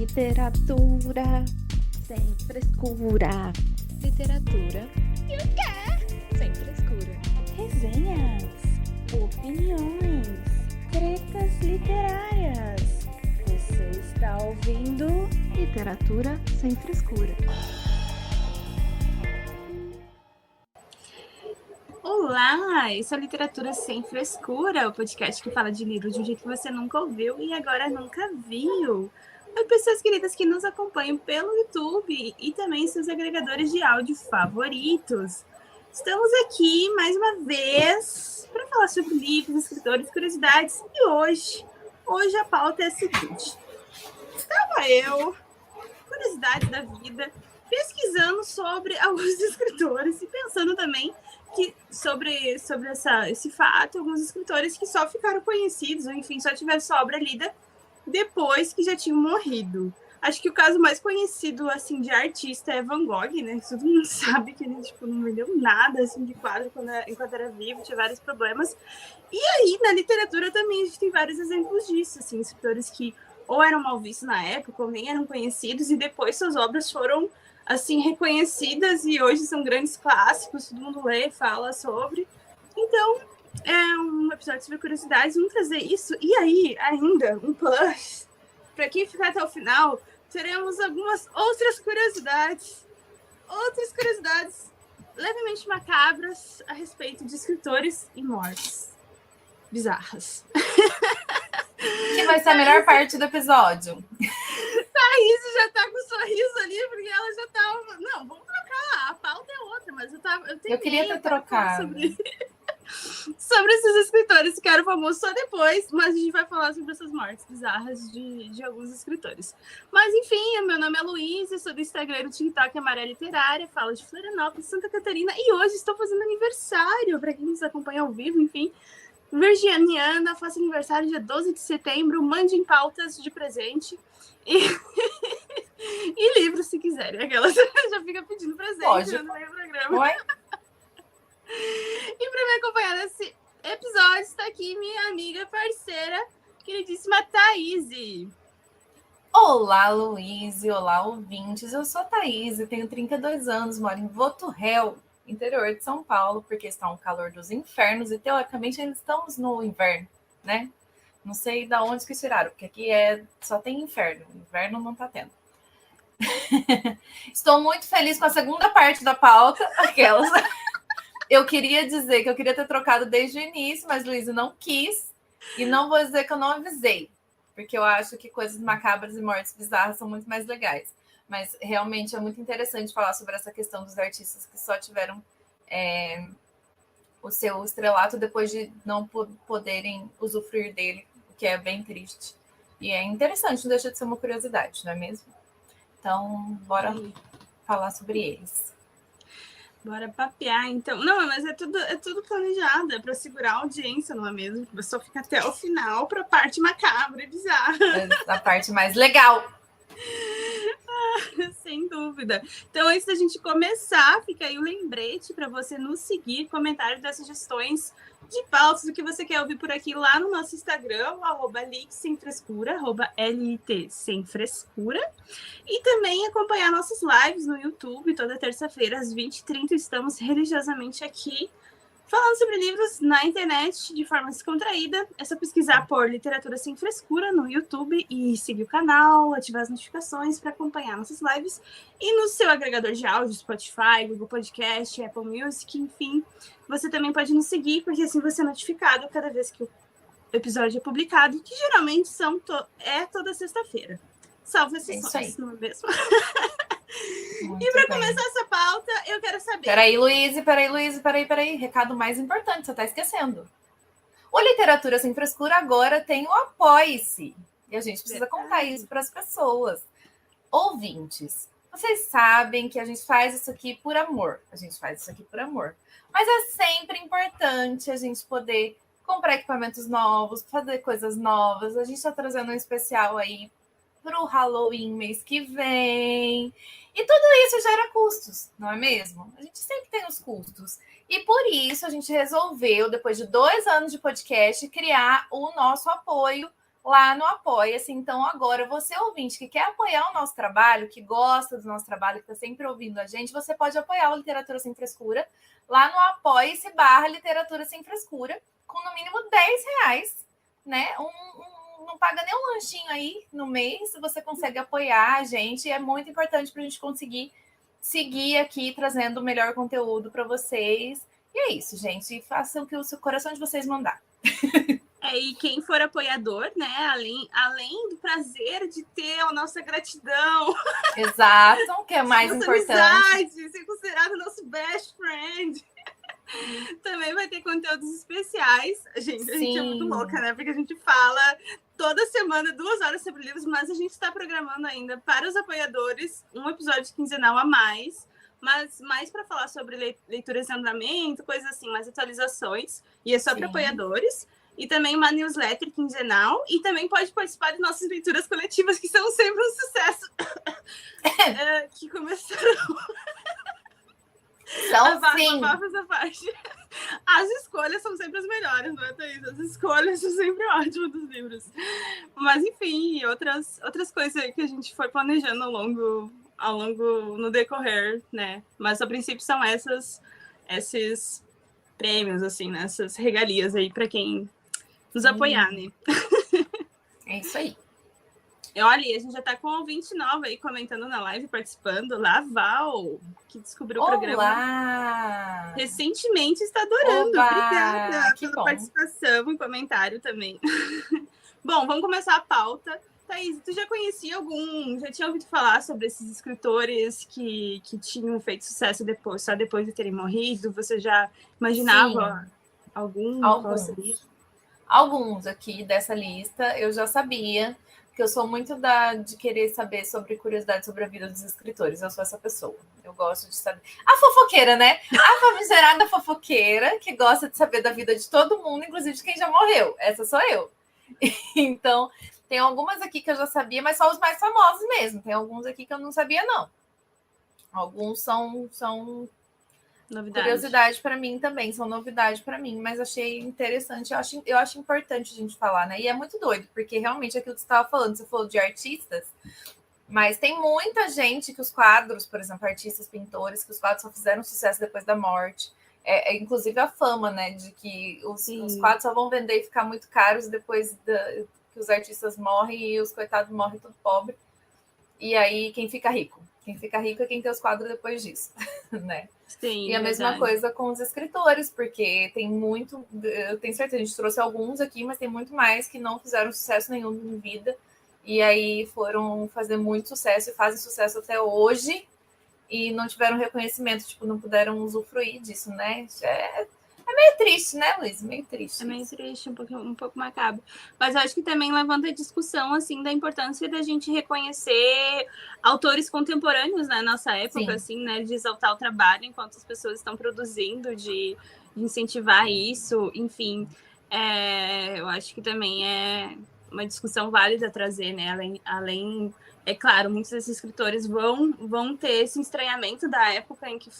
Literatura sem frescura. Literatura e o quê? Sem frescura. Resenhas, opiniões, tretas literárias. Você está ouvindo Literatura sem frescura. Olá, isso é Literatura Sem Frescura, o podcast que fala de livro de um jeito que você nunca ouviu e agora nunca viu. Oi, pessoas queridas que nos acompanham pelo YouTube e também seus agregadores de áudio favoritos. Estamos aqui mais uma vez para falar sobre livros, escritores, curiosidades e hoje a pauta é a seguinte. Estava eu, curiosidades da vida, pesquisando sobre alguns escritores e pensando também que sobre esse fato, alguns escritores que só ficaram conhecidos, ou enfim, só tiveram sua obra lida depois que já tinham morrido. Acho que o caso mais conhecido, assim, de artista é Van Gogh, né? Todo mundo sabe que ele, não vendeu nada, assim, de quadro enquanto era vivo, tinha vários problemas. E aí, na literatura também, a gente tem vários exemplos disso, assim, escritores que ou eram mal vistos na época, ou nem eram conhecidos, e depois suas obras foram assim, reconhecidas e hoje são grandes clássicos, todo mundo lê, fala sobre. Então, é um episódio sobre curiosidades, vamos trazer isso. E aí, ainda, um plus, para quem ficar até o final, teremos algumas outras curiosidades levemente macabras a respeito de escritores e mortes bizarras. Que vai ser a melhor parte do episódio. Thaís já tá com um sorriso ali, porque ela já tá... Não, vamos trocar, a pauta é outra, mas eu queria ter trocado. Sobre esses escritores que eram famosos só depois, mas a gente vai falar sobre essas mortes bizarras de alguns escritores. Mas, enfim, meu nome é Luísa, sou do Instagram e do TikTok Amarela Literária, falo de Florianópolis, Santa Catarina, e hoje estou fazendo aniversário, para quem nos acompanha ao vivo, enfim... Virginiana, faço aniversário dia 12 de setembro, mandem pautas de presente e livros se quiserem. Aquelas já fica pedindo presente no meio do programa. Oi? E para me acompanhar nesse episódio está aqui minha amiga, parceira, queridíssima Thaís. Olá, Luiz, olá, ouvintes. Eu sou a Thaís, tenho 32 anos, moro em Voturrel, interior de São Paulo, porque está um calor dos infernos e, teoricamente, ainda estamos no inverno, né? Não sei de onde que tiraram, porque aqui só tem inferno. Inverno não está tendo. Estou muito feliz com a segunda parte da pauta. Aquelas. Eu queria dizer que eu queria ter trocado desde o início, mas Luísa não quis. E não vou dizer que eu não avisei, porque eu acho que coisas macabras e mortes bizarras são muito mais legais. Mas realmente é muito interessante falar sobre essa questão dos artistas que só tiveram o seu estrelato depois de não poderem usufruir dele, o que é bem triste. E é interessante, não deixa de ser uma curiosidade, não é mesmo? Então, bora falar sobre eles. Bora papear, então. Não, mas é tudo planejado, é para segurar a audiência, não é mesmo? A pessoa fica até o final para a parte macabra e bizarra. A parte mais legal. Sem dúvida. Então, antes da gente começar, fica aí o lembrete para você nos seguir, comentários das sugestões de pautas do que você quer ouvir por aqui lá no nosso Instagram, @LitSemFrescura, @LIT Sem Frescura. E também acompanhar nossas lives no YouTube, toda terça-feira, às 20h30, estamos religiosamente aqui, falando sobre livros na internet de forma descontraída. É só pesquisar por Literatura Sem Frescura no YouTube e seguir o canal, ativar as notificações para acompanhar nossas lives. E no seu agregador de áudio, Spotify, Google Podcast, Apple Music, enfim, você também pode nos seguir, porque assim você é notificado cada vez que o episódio é publicado, que geralmente toda sexta-feira. Salvo exceções, não é mesmo? E para começar essa pauta, eu quero saber... Peraí, Luiz, peraí. Recado mais importante, você está esquecendo. O Literatura Sem Frescura agora tem o Apoie-se. E a gente precisa contar isso para as pessoas. Ouvintes, vocês sabem que a gente faz isso aqui por amor. Mas é sempre importante a gente poder comprar equipamentos novos, fazer coisas novas. A gente está trazendo um especial aí para o Halloween mês que vem. E tudo isso gera custos, não é mesmo? A gente sempre tem os custos. E por isso a gente resolveu, depois de 2 anos de podcast, criar o nosso apoio, o lá no Apoia-se. Então, agora, você ouvinte que quer apoiar o nosso trabalho, que gosta do nosso trabalho, que está sempre ouvindo a gente, você pode apoiar o Literatura Sem Frescura lá no Apoia-se/Literatura Sem Frescura, com no mínimo R$10, né? Não paga nem um lanchinho aí no mês, você consegue apoiar a gente, e é muito importante para a gente conseguir seguir aqui trazendo o melhor conteúdo para vocês. E é isso, gente. Façam o que o coração de vocês mandar. E quem for apoiador, né, além do prazer de ter a nossa gratidão. Exato, que é mais importante. Amizade, ser considerado nosso best friend. Também vai ter conteúdos especiais. Gente, a gente é muito louca, né? Porque a gente fala toda semana 2 horas sobre livros, mas a gente está programando ainda para os apoiadores um episódio quinzenal a mais, mas mais para falar sobre leituras em andamento, coisas assim, mais atualizações. E é só para apoiadores. E também uma newsletter quinzenal. E também pode participar de nossas leituras coletivas, que são sempre um sucesso. Que começaram... Essa parte. As escolhas são sempre as melhores, não é, Thaís? As escolhas são sempre ótimas dos livros. Mas, enfim, outras coisas que a gente foi planejando ao longo no decorrer, né? Mas, a princípio, são esses prêmios, assim, né? Essas regalias aí para quem nos apoiar, né? É isso aí. Olha, a gente já tá com um ouvinte nova aí comentando na live, participando lá, Val, que descobriu o programa recentemente, está adorando. Obrigada pela participação e comentário também. Bom, vamos começar a pauta. Thaís, tu já tinha ouvido falar sobre esses escritores que tinham feito sucesso só depois de terem morrido? Você já imaginava Alguns aqui dessa lista eu já sabia, porque eu sou muito de querer saber sobre curiosidade sobre a vida dos escritores. Eu sou essa pessoa. Eu gosto de saber. A fofoqueira, né? A famigerada fofoqueira que gosta de saber da vida de todo mundo, inclusive de quem já morreu. Essa sou eu. Então, tem algumas aqui que eu já sabia, mas só os mais famosos mesmo. Tem alguns aqui que eu não sabia, não. Alguns são novidade. Curiosidade para mim também, são novidade para mim, mas achei interessante, eu acho importante a gente falar, né? E é muito doido, porque realmente aquilo que você estava falando, você falou de artistas, mas tem muita gente que os quadros, por exemplo, artistas, pintores, que os quadros só fizeram sucesso depois da morte. Inclusive a fama, né? De que os quadros só vão vender e ficar muito caros depois que os artistas morrem e os coitados morrem tudo pobre. E aí quem fica rico? Quem fica rico é quem tem os quadros depois disso, né? Sim, e a mesma coisa com os escritores, porque tem muito, eu tenho certeza, a gente trouxe alguns aqui, mas tem muito mais que não fizeram sucesso nenhum em vida, e aí foram fazer muito sucesso e fazem sucesso até hoje, e não tiveram reconhecimento, tipo, não puderam usufruir disso, né? É meio triste, né, Luiz? Meio triste. É meio triste, um pouco macabro. Mas eu acho que também levanta a discussão, assim, da importância da gente reconhecer autores contemporâneos na nossa época, assim, né? De exaltar o trabalho enquanto as pessoas estão produzindo, de incentivar isso, enfim. Eu acho que também é uma discussão válida a trazer, né? Além é claro, muitos desses escritores vão ter esse estranhamento da época em que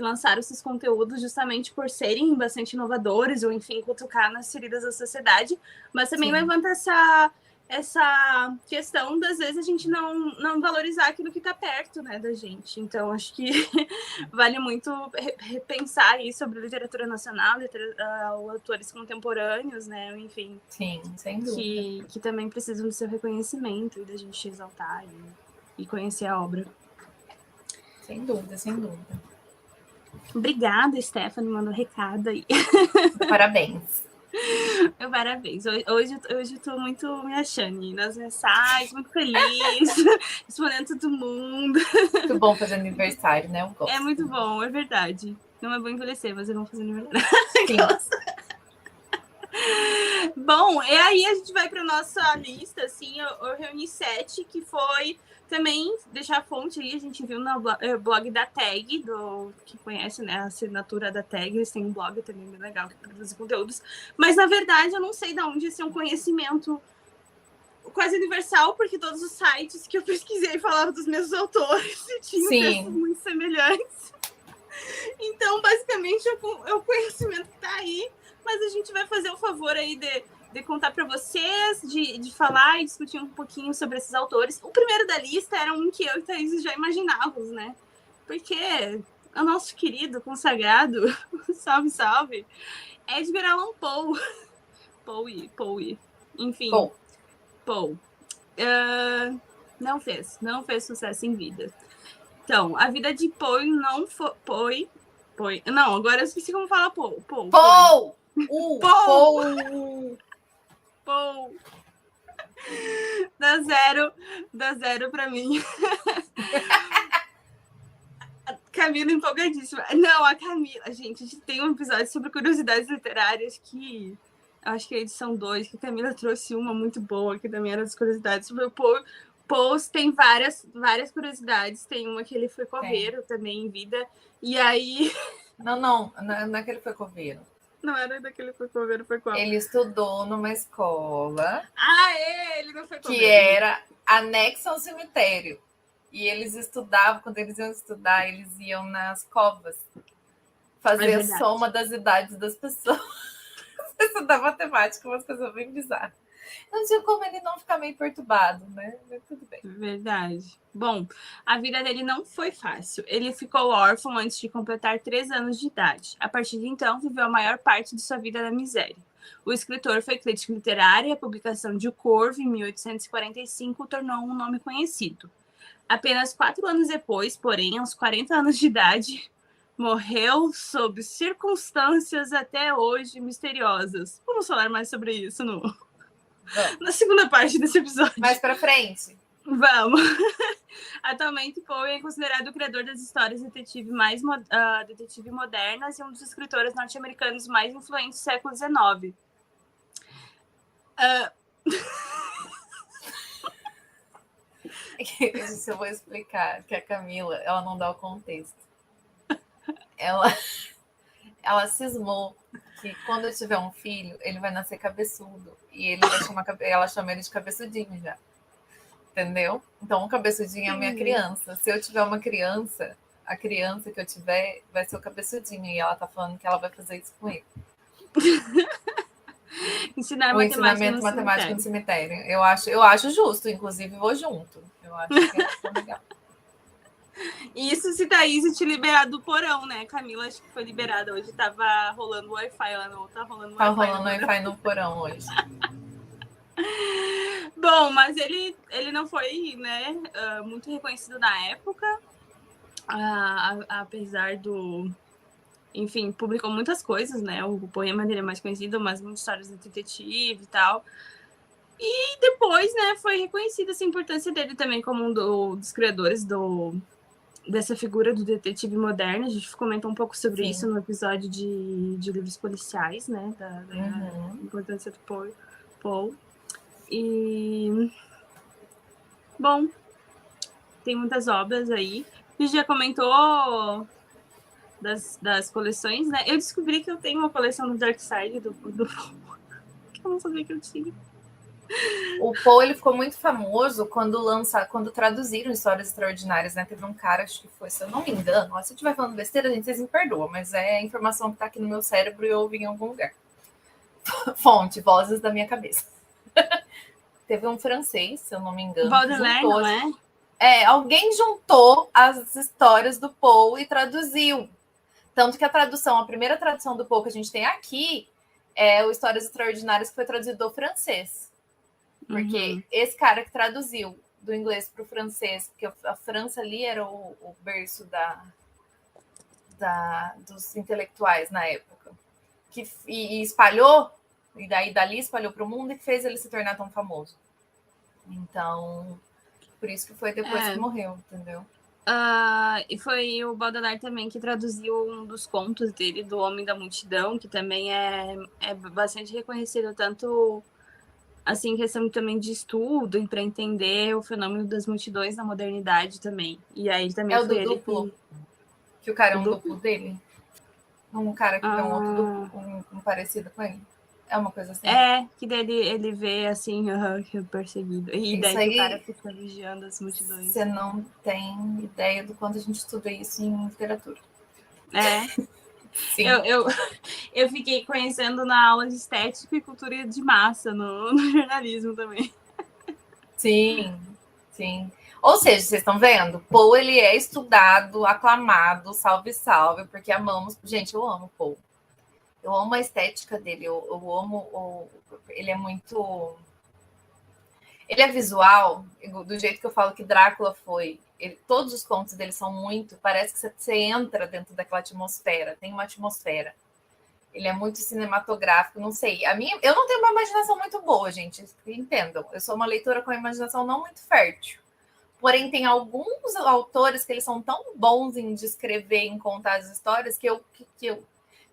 lançaram esses conteúdos justamente por serem bastante inovadores ou, enfim, cutucar nas feridas da sociedade, mas também levanta essa questão das vezes a gente não valorizar aquilo que está perto, né, da gente. Então, acho que vale muito repensar aí sobre literatura nacional, autores contemporâneos, né, enfim. Sim, sem dúvida. Que também precisam do seu reconhecimento e da gente exaltar e conhecer a obra. Sem dúvida, sem dúvida. Obrigada, Stephanie, mandou recado aí. Parabéns. Parabéns. Hoje eu estou muito me achando nas mensagens, muito feliz, respondendo todo mundo. Muito bom fazer aniversário, né? Eu gosto. É muito bom, é verdade. Não é bom envelhecer, mas é bom fazer aniversário. Sim. Bom, e aí a gente vai para nossa lista, assim, eu reuni 7, que foi também, deixar a fonte aí, a gente viu no blog da Tag, que conhece, né, a assinatura da Tag, eles têm um blog também bem legal, que produz conteúdos, mas na verdade eu não sei de onde esse é um conhecimento quase universal, porque todos os sites que eu pesquisei falavam dos mesmos autores e tinham textos muito semelhantes. Então, basicamente, é o conhecimento que está aí, mas a gente vai fazer o favor aí de contar para vocês, de falar e discutir um pouquinho sobre esses autores. O primeiro da lista era um que eu e Thaís já imaginávamos, né? Porque o nosso querido, consagrado, salve, salve, Edgar Allan Poe. Poe. Enfim, Poe. Não fez sucesso em vida. Então, a vida de Poe não foi... Não, agora eu esqueci como fala Poe. Poe! Dá zero pra mim. Camila empolgadíssima. Não, a Camila, gente, a gente tem um episódio sobre curiosidades literárias que acho que é a edição 2, que a Camila trouxe uma muito boa, que também era das curiosidades sobre o Poe. Poe tem várias curiosidades. Tem uma que ele foi coveiro também em vida. E aí... Não é que ele foi coveiro. Não era daquele foi coveiro, foi qual? Ele estudou numa escola. Ele não foi coveiro. Que era anexa ao cemitério. E eles estudavam, quando eles iam estudar, eles iam nas covas fazer a soma das idades das pessoas. Estudar matemática, umas coisas bem bizarras. Não tinha como ele não ficar meio perturbado, né? Mas tudo bem. Verdade. Bom, a vida dele não foi fácil. Ele ficou órfão antes de completar 3 anos de idade. A partir de então, viveu a maior parte de sua vida na miséria. O escritor foi crítico literário e a publicação de O Corvo, em 1845, o tornou um nome conhecido. Apenas 4 anos depois, porém, aos 40 anos de idade, morreu sob circunstâncias até hoje misteriosas. Vamos falar mais sobre isso na segunda parte desse episódio. Mais pra frente. Vamos. Atualmente, Poe é considerado o criador das histórias detetive modernas e um dos escritores norte-americanos mais influentes do século XIX. Isso eu vou explicar, que a Camila, ela não dá o contexto. Ela cismou que quando eu tiver um filho, ele vai nascer cabeçudo. E ele vai ela chama ele de cabeçudinho já. Entendeu? Então, o cabeçudinho é a minha criança. Se eu tiver uma criança, a criança que eu tiver vai ser o cabeçudinho. E ela tá falando que ela vai fazer isso com ele. Ensinamento matemático no cemitério. Eu acho justo, inclusive vou junto. Eu acho que é legal. Isso se Thaís te liberar do porão, né? Camila acho que foi liberada hoje. Tava rolando Wi-Fi, ela não tá rolando Wi-Fi. Tá rolando Wi-Fi no porão hoje. Bom, mas ele não foi, né, muito reconhecido na época, apesar do... Enfim, publicou muitas coisas, né? O poema dele é mais conhecido, mas muitas histórias de detetive e tal. E depois, né, foi reconhecida essa importância dele também como um dos criadores dessa figura do detetive moderno. A gente comentou um pouco sobre isso no episódio de livros policiais, né? Da importância do Poe. E... Bom, tem muitas obras aí. A gente já comentou das coleções, né? Eu descobri que eu tenho uma coleção do Dark Side do que eu não sabia que eu tinha. O Poe, ele ficou muito famoso quando traduziram Histórias Extraordinárias, né? Teve um cara, acho que foi, se eu não me engano, se eu estiver falando besteira, gente, vocês me perdoam, mas é a informação que está aqui no meu cérebro e eu ouvi em algum lugar. Fonte, vozes da minha cabeça. Teve um francês, se eu não me engano. Baudelaire, não é? Alguém juntou as histórias do Poe e traduziu. Tanto que a primeira tradução do Poe que a gente tem aqui é o Histórias Extraordinárias, que foi traduzido do francês. Porque esse cara que traduziu do inglês para o francês, porque a França ali era o berço dos intelectuais na época, e espalhou, e daí dali espalhou para o mundo e fez ele se tornar tão famoso. Então, por isso que foi depois que morreu, entendeu? E foi o Baudelaire também que traduziu um dos contos dele, do Homem da Multidão, que também é bastante reconhecido, tanto assim, questão também de estudo, para entender o fenômeno das multidões na modernidade também. E aí também é o do duplo? Que o cara é um duplo dele? Um cara que tem um outro duplo, um parecido com ele? É uma coisa assim? Que daí ele vê assim, perseguido. E isso daí aí, o cara fica vigiando as multidões. Você não tem ideia do quanto a gente estuda isso em literatura. Sim. Eu fiquei conhecendo na aula de estética e cultura de massa no jornalismo também. Sim, sim. Ou seja, vocês estão vendo? Poe, ele é estudado, aclamado, salve, salve, porque amamos. Gente, eu amo Poe. Eu amo a estética dele, eu amo. Ele é muito. Ele é visual, do jeito que eu falo que Drácula foi. Todos os contos dele são muito. Parece que você entra dentro daquela atmosfera, tem uma atmosfera. Ele é muito cinematográfico, não sei. Eu não tenho uma imaginação muito boa, gente. Entendam. Eu sou uma leitora com a imaginação não muito fértil. Porém, tem alguns autores que eles são tão bons em descrever, em contar as histórias, que eu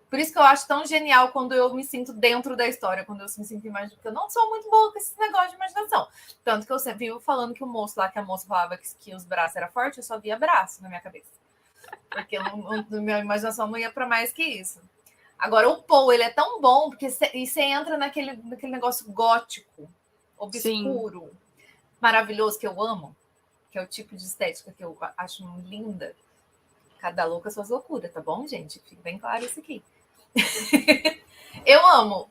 por isso que eu acho tão genial quando eu me sinto dentro da história, quando eu me sinto imaginando, porque eu não sou muito boa com esse negócio de imaginação. Tanto que eu sempre vivo falando que o moço lá, que a moça falava que os braços eram fortes, eu só via braço na minha cabeça. Porque minha imaginação não ia para mais que isso. Agora, o Poe, ele é tão bom, porque você entra naquele negócio gótico, obscuro, sim, maravilhoso, que eu amo, que é o tipo de estética que eu acho linda. Cada louca suas loucuras, tá bom, gente? Fica bem claro isso aqui. Eu amo.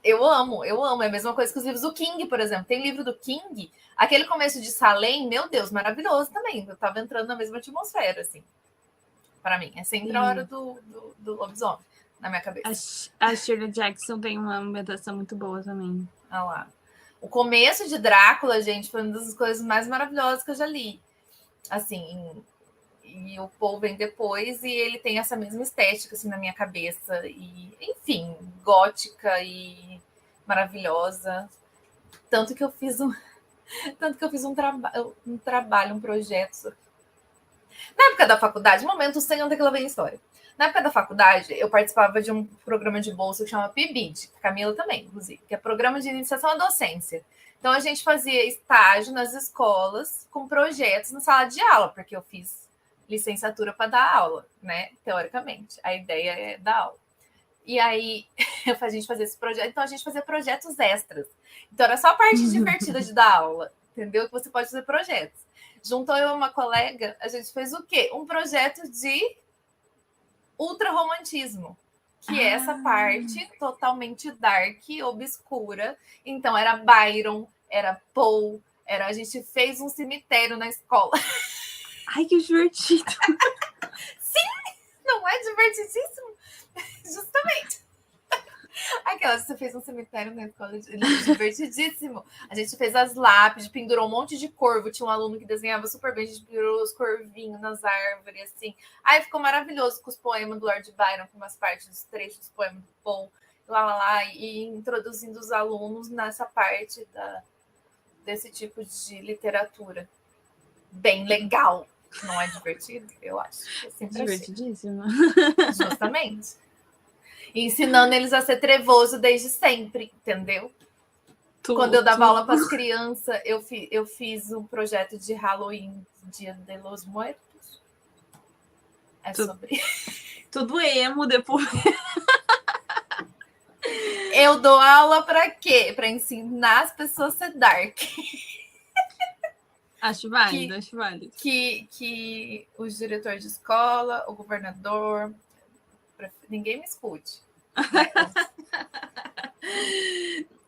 É a mesma coisa que os livros do King, por exemplo. Tem livro do King, aquele começo de Salem, meu Deus, maravilhoso também. Eu tava entrando na mesma atmosfera, assim. Para mim, é sempre a hora do lobisomem na minha cabeça. A Shirley Jackson tem uma ambientação muito boa também. Ah lá. O começo de Drácula, gente, foi uma das coisas mais maravilhosas que eu já li. Assim, e o Poe vem depois e ele tem essa mesma estética assim na minha cabeça e, enfim, gótica e maravilhosa. Tanto que eu fiz um trabalho, um projeto. Na época da faculdade, momento sem onde é que ela vem a história. Na época da faculdade, eu participava de um programa de bolsa que chama PIBID, Camila também, inclusive, que é Programa de Iniciação à Docência. Então, a gente fazia estágio nas escolas com projetos na sala de aula, porque eu fiz licenciatura para dar aula, né? Teoricamente. A ideia é dar aula. E aí, a gente fazia esse projeto. Então, a gente fazia projetos extras. Então, era só a parte divertida de dar aula, entendeu? Que você pode fazer projetos. Juntou eu e uma colega, a gente fez o quê? Um projeto de ultrarromantismo, que é essa parte totalmente dark, obscura. Então, era Byron, era Poe, a gente fez um cemitério na escola. Ai, que divertido! Sim, não é divertidíssimo? Justamente. Aquela, você fez um cemitério na escola, divertidíssimo. A gente fez as lápides, pendurou um monte de corvo. Tinha um aluno que desenhava super bem, a gente pendurou os corvinhos nas árvores, assim. Aí ficou maravilhoso com os poemas do Lord Byron, com umas partes dos trechos dos poemas do Poe, lá, e introduzindo os alunos nessa parte desse tipo de literatura. Bem legal. Não é divertido? Eu acho. Divertidíssimo. Justamente. E ensinando eles a ser trevoso desde sempre, entendeu? Quando eu dava aula para as crianças, eu fiz um projeto de Halloween, Dia de los Muertos. Sobre... Tudo emo depois. Eu dou aula para quê? Para ensinar as pessoas a ser dark. Acho válido, acho válido. Que o diretor de escola, o governador, ninguém me escute. Né?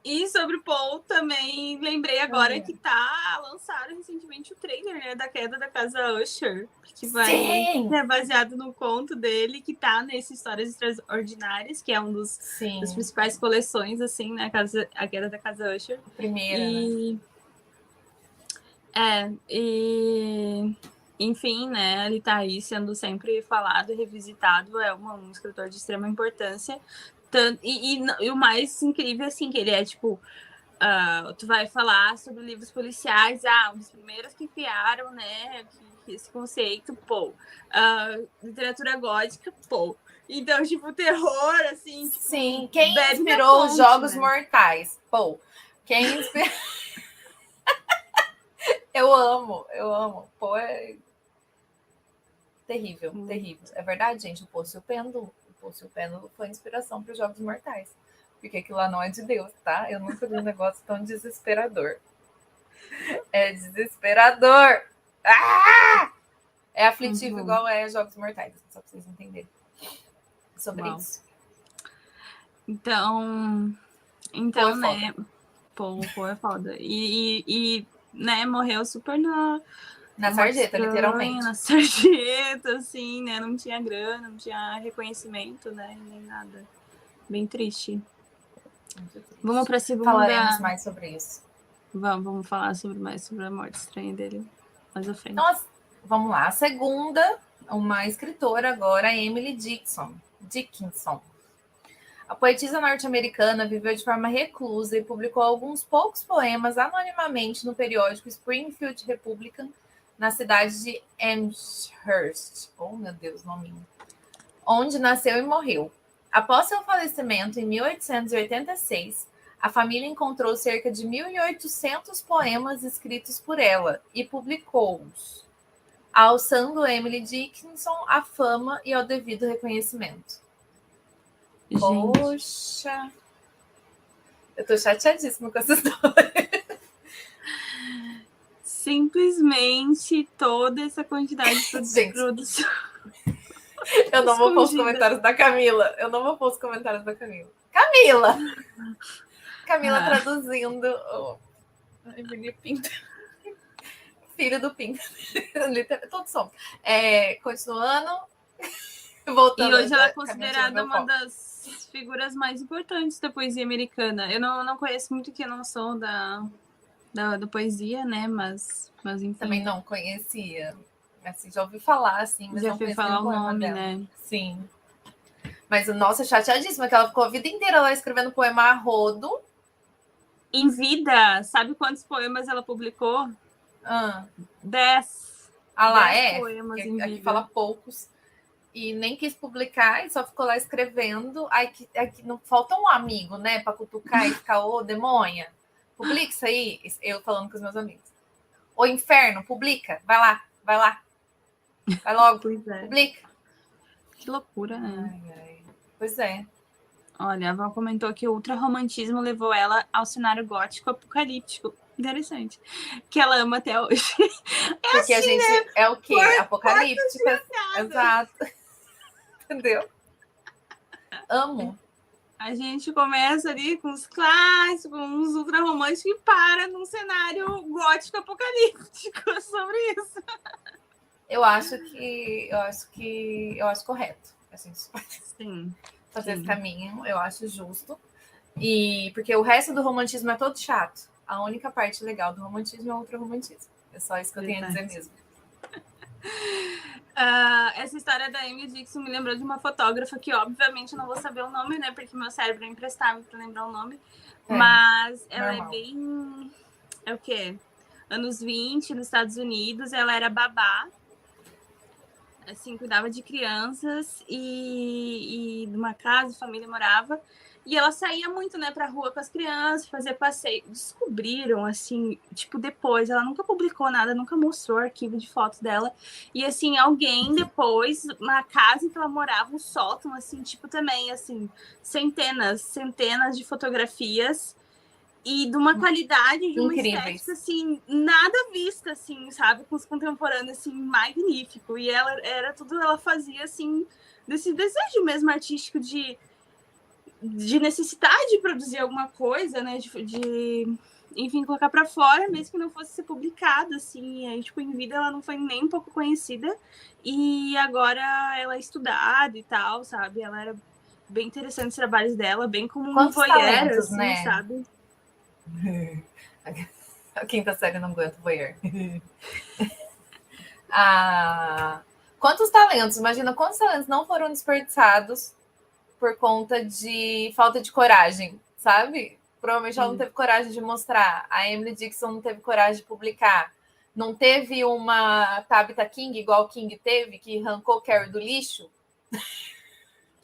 E sobre Poe também lembrei agora que tá lançado recentemente o trailer, né, da queda da casa Usher, que é baseado no conto dele, que tá nesse Histórias Extraordinárias, que é um das principais coleções, assim, né, a queda da casa Usher. Primeira, né? Enfim, né, ele tá aí sendo sempre falado e revisitado, é um escritor de extrema importância. E o mais incrível, assim, que ele é, tipo, tu vai falar sobre livros policiais, um dos primeiros que criaram, né, esse conceito, Poe. Literatura gótica, Poe. Então, tipo, terror, assim... Tipo, sim, quem inspirou os Jogos Mortais? Poe. Quem inspirou... Eu amo. Poe é terrível, terrível. É verdade, gente, o Poço e o Pêndulo. O Pêndulo foi inspiração para os Jogos Mortais. Porque aquilo lá não é de Deus, tá? Eu nunca vi um negócio tão desesperador. É desesperador! É aflitivo igual é Jogos Mortais, só para vocês entenderem sobre isso. Então, Pô, é né? Pô, é foda. E né, morreu super Na numa sarjeta, estranha, literalmente. na sarjeta, assim, né? Não tinha grana, não tinha reconhecimento, né? Nem nada. Bem triste. Muito triste. Vamos pra segunda. Falaremos mais sobre isso. Vamos falar mais sobre a morte estranha dele mais à frente. Então, vamos lá. A segunda, uma escritora agora, Emily Dickinson. A poetisa norte-americana viveu de forma reclusa e publicou alguns poucos poemas anonimamente no periódico Springfield Republican, na cidade de Amherst. Oh, meu Deus, nominho. Onde nasceu e morreu. Após seu falecimento, em 1886, a família encontrou cerca de 1.800 poemas escritos por ela e publicou-os, alçando Emily Dickinson à fama e ao devido reconhecimento. Gente. Poxa, eu tô chateadíssima com essa história. Simplesmente toda essa quantidade de produção. Eu não vou pôr os comentários da Camila. Camila traduzindo o Emily Pinto. Filho do Pinto. Todos somos. Continuando. Voltando. E hoje ela é considerada uma das figuras mais importantes da poesia americana. Eu não conheço muito que não sou da poesia, né? Mas enfim. Também não conhecia. Assim, já ouvi falar, assim, mas já não ouvi falar o nome, né? Sim. Mas, nossa, chateadíssima, que ela ficou a vida inteira lá escrevendo poema a rodo. Em vida, sabe quantos poemas ela publicou? 10. Ah lá, 10 poemas em aqui vida. fala poucos. E nem quis publicar, e só ficou lá escrevendo. Aí não falta um amigo, né, pra cutucar e ficar, ô, demônia, publica isso aí. Eu falando com os meus amigos. Ô, inferno, publica, vai lá. Vai logo, publica. Que loucura, né? Ai. Pois é. Olha, a Val comentou que o ultrarromantismo levou ela ao cenário gótico apocalíptico. Interessante. Que ela ama até hoje. Porque assim, a gente, né? É o quê? Apocalíptica. Exato. Entendeu? Amo. A gente começa ali com os clássicos, uns ultrarromânticos e para num cenário gótico apocalíptico sobre isso. Eu acho correto. Assim, sim. Fazer esse caminho, eu acho justo. E porque o resto do romantismo é todo chato. A única parte legal do romantismo é o ultrarromantismo. É só isso que eu tenho a dizer mesmo. Essa história da Emily Dickinson me lembrou de uma fotógrafa que, obviamente, eu não vou saber o nome, né? Porque meu cérebro é imprestável para lembrar o nome. Mas ela normal. É bem... É o quê? Anos 20, nos Estados Unidos. Ela era babá. Assim, cuidava de crianças e numa casa, a família morava. E ela saía muito, né, pra rua com as crianças, fazer passeio. Descobriram, assim, tipo, depois, ela nunca publicou nada, nunca mostrou arquivo de fotos dela. E, assim, alguém depois, na casa em que ela morava, um sótão, assim, tipo, também, assim, centenas de fotografias e de uma qualidade, de uma estética, assim, nada vista, assim, sabe? Com os contemporâneos, assim, magnífico. E ela fazia, assim, desse desejo mesmo artístico de necessidade de produzir alguma coisa, né? Enfim, colocar para fora, mesmo que não fosse ser publicado, assim. Aí, tipo, em vida ela não foi nem um pouco conhecida. E agora ela é estudada e tal, sabe? Ela era bem interessante os trabalhos dela, bem como um voyeur, assim, né? Sabe? A quinta série não aguenta voyeur. Quantos talentos? Imagina quantos talentos não foram desperdiçados por conta de falta de coragem, sabe? Provavelmente ela não teve coragem de mostrar. A Emily Dickinson não teve coragem de publicar. Não teve uma Tabitha King, igual o King teve, que arrancou Carrie do lixo.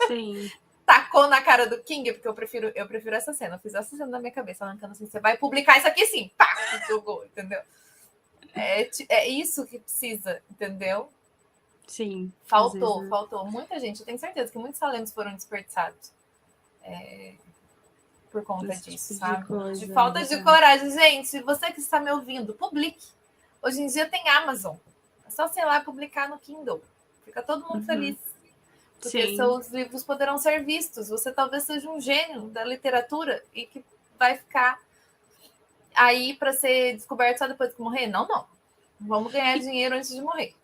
Sim. Tacou na cara do King, porque eu prefiro essa cena. Eu fiz essa cena na minha cabeça, arrancando assim, você vai publicar isso aqui sim. Pá! E jogou, entendeu? É isso que precisa, entendeu? Sim. Faltou muita gente. Eu tenho certeza que muitos talentos foram desperdiçados por conta disso, sabe? De falta de coragem. Gente, se você que está me ouvindo, publique. Hoje em dia tem Amazon. É só, sei lá, publicar no Kindle. Fica todo mundo feliz. Porque Sim. seus livros poderão ser vistos. Você talvez seja um gênio da literatura e que vai ficar aí para ser descoberto só depois que morrer? Não, não. Vamos ganhar dinheiro antes de morrer.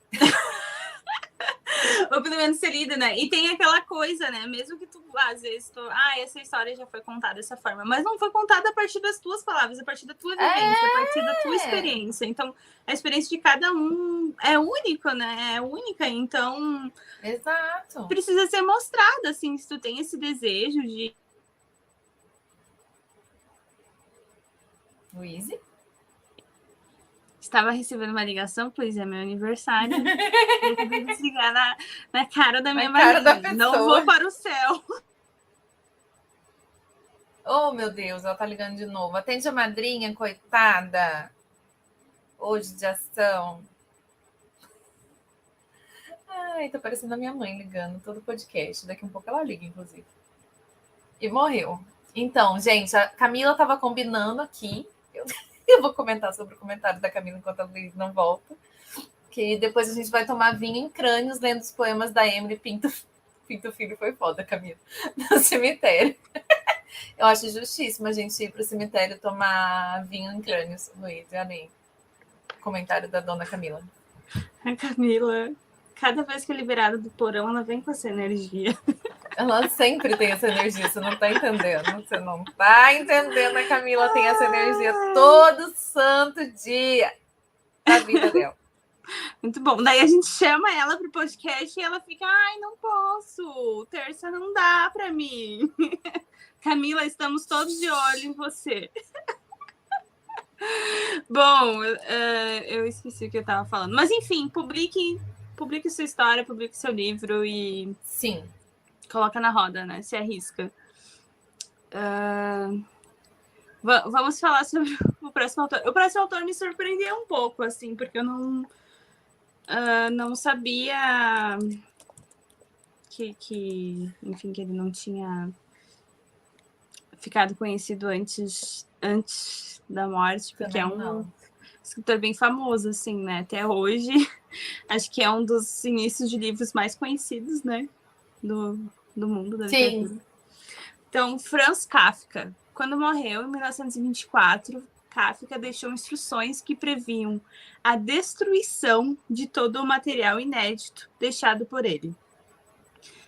Ou pelo menos ser lida, né? E tem aquela coisa, né? Mesmo que tu, às vezes, essa história já foi contada dessa forma, mas não foi contada a partir das tuas palavras, a partir da tua vivência, a partir da tua experiência. Então, a experiência de cada um é única, né? É única, então... Exato. Precisa ser mostrada, assim, se tu tem esse desejo de... Luiz? Estava recebendo uma ligação, pois é meu aniversário. Vou desligar na cara da minha madrinha. Não vou para o céu. Oh, meu Deus, ela tá ligando de novo. Atende a madrinha, coitada. Hoje de ação. Ai, tá parecendo a minha mãe ligando todo podcast. Daqui um pouco ela liga, inclusive. E morreu. Então, gente, a Camila tava combinando aqui. Eu vou comentar sobre o comentário da Camila enquanto a Luiz não volta. Que depois a gente vai tomar vinho em Crânios lendo os poemas da Emily Pinto. Pinto Filho foi foda, Camila. No cemitério. Eu acho justíssimo a gente ir pro cemitério tomar vinho em Crânios, Luiz. Já nem. Comentário da dona Camila. A Camila, cada vez que é liberada do porão, ela vem com essa energia. Ela sempre tem essa energia, você não tá entendendo. Você não tá entendendo. A Camila tem essa energia todo santo dia da vida dela. Muito bom. Daí a gente chama ela pro podcast e ela fica, ai, não posso. Terça não dá pra mim. Camila, estamos todos de olho em você. Bom, eu esqueci o que eu tava falando. Mas enfim, publique sua história, publique seu livro e... Sim. Coloca na roda, né? Se arrisca. Vamos falar sobre o próximo autor. O próximo autor me surpreendeu um pouco, assim, porque eu não sabia que ele não tinha ficado conhecido antes da morte, porque Também é um não. escritor bem famoso, assim, né? Até hoje, acho que é um dos inícios de livros mais conhecidos, né? Do mundo da literatura. Sim. Então, Franz Kafka, quando morreu em 1924, Kafka deixou instruções que previam a destruição de todo o material inédito deixado por ele.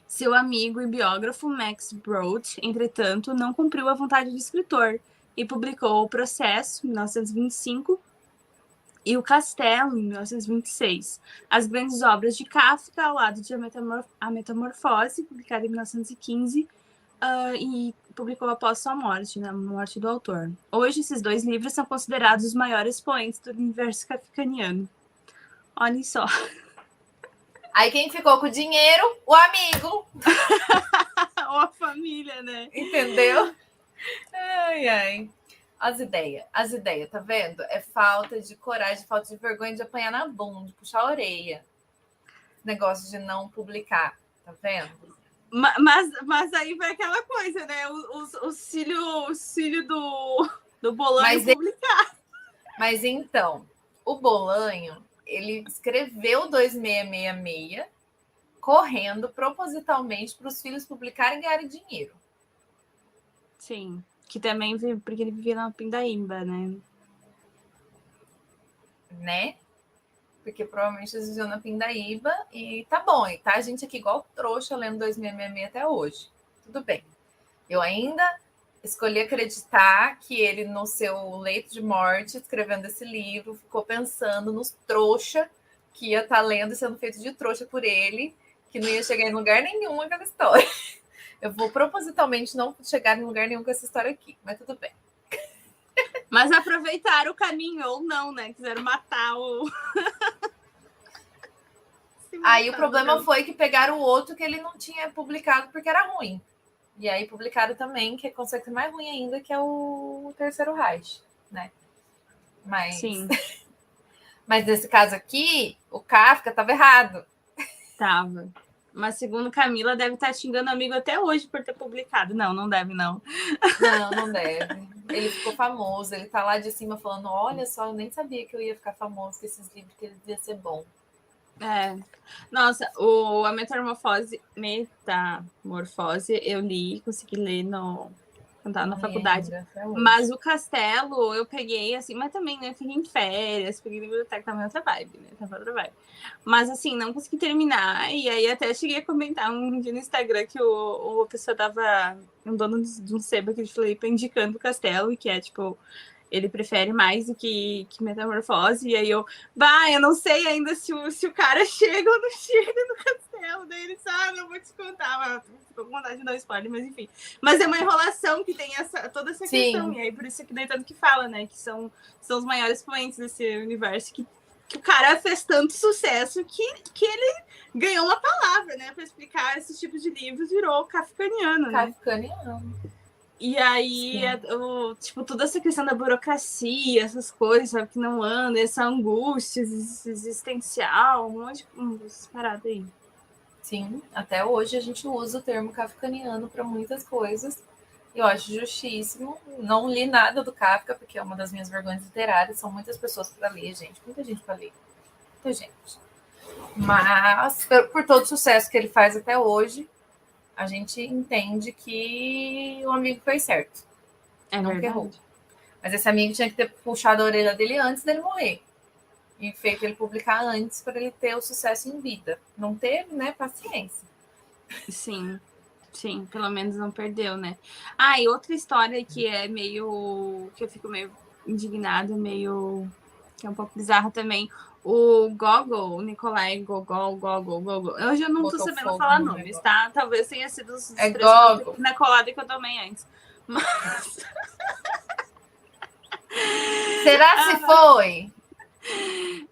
Seu amigo e biógrafo Max Brod, entretanto, não cumpriu a vontade do escritor e publicou O Processo, em 1925, e O Castelo, em 1926. As grandes obras de Kafka, ao lado de A Metamorfose, publicada em 1915, e publicou após sua morte, né, a morte do autor. Hoje, esses dois livros são considerados os maiores poetas do universo kafkaniano. Olhem só. Aí quem ficou com o dinheiro? O amigo. Ou a família, né? Entendeu? Ai, ai. As ideias, tá vendo? É falta de coragem, falta de vergonha de apanhar na bunda, de puxar a orelha. Negócio de não publicar, tá vendo? Mas aí vai aquela coisa, né? O filho do Bolanho publicar. Mas então, o Bolanho, ele escreveu 2666 correndo propositalmente para os filhos publicarem e ganharem dinheiro. Sim. Que também, porque ele vivia na Pindaíba, né? Né? Porque provavelmente eles viviam na Pindaíba e tá bom. E tá a gente aqui igual trouxa lendo 2666 até hoje. Tudo bem. Eu ainda escolhi acreditar que ele, no seu leito de morte, escrevendo esse livro, ficou pensando nos trouxa que ia estar lendo e sendo feito de trouxa por ele, que não ia chegar em lugar nenhum aquela história. Eu vou propositalmente não chegar em lugar nenhum com essa história aqui, mas tudo bem. Mas aproveitaram o caminho ou não, né? Quiseram matar o... Aí o problema foi que pegaram o outro que ele não tinha publicado porque era ruim. E aí publicaram também, que consegue ser mais ruim ainda, que é o Terceiro Reich, né? Mas... Sim. Mas nesse caso aqui, o Kafka estava errado. Tava. Mas segundo Camila, deve estar xingando o amigo até hoje por ter publicado. Não deve, não. Não deve. Ele ficou famoso, ele tá lá de cima falando, olha só, eu nem sabia que eu ia ficar famoso com esses livros, que eles iam ser bom. Nossa, a Metamorfose, eu li, consegui ler quando tava na faculdade. Mas o Castelo eu peguei, assim, mas também, né, fiquei em férias, peguei na biblioteca, tava em outra vibe, né, tava outra vibe. Mas, assim, não consegui terminar, e aí até cheguei a comentar um dia no Instagram que a pessoa tava, um dono de um sebo aqui de Floripa indicando o Castelo, e que é, tipo, ele prefere mais do que Metamorfose, e aí eu não sei ainda se o cara chega ou não chega no castelo. Daí ele disse, não vou te contar, mas ficou com vontade de dar um spoiler, mas enfim. Mas é uma enrolação que tem toda essa questão, e aí por isso que daí tanto que fala, né, que são os maiores expoentes desse universo, que o cara fez tanto sucesso que ele ganhou uma palavra, né, para explicar esses tipos de livros, virou kafkaniano, né? Kafkaniano. E aí, tipo, toda essa questão da burocracia, essas coisas, sabe, que não anda, essa angústia existencial, um monte de parada aí. Sim, até hoje a gente usa o termo kafkaniano para muitas coisas. Eu acho justíssimo. Não li nada do Kafka, porque é uma das minhas vergonhas literárias. São muitas pessoas para ler, gente. Muita gente para ler. Muita gente. Mas, por todo o sucesso que ele faz até hoje, a gente entende que o amigo fez certo. Não errou. Mas esse amigo tinha que ter puxado a orelha dele antes dele morrer. E feito ele publicar antes para ele ter o sucesso em vida. Não teve, né? Paciência. Sim, pelo menos não perdeu, né? E outra história que é meio... que eu fico meio indignada, que é um pouco bizarra também. O Gogol, o Nikolai Gogol. Hoje eu não tô sabendo falar nomes, tá? Talvez tenha sido os três na colada que eu tomei antes. Mas... Será se foi?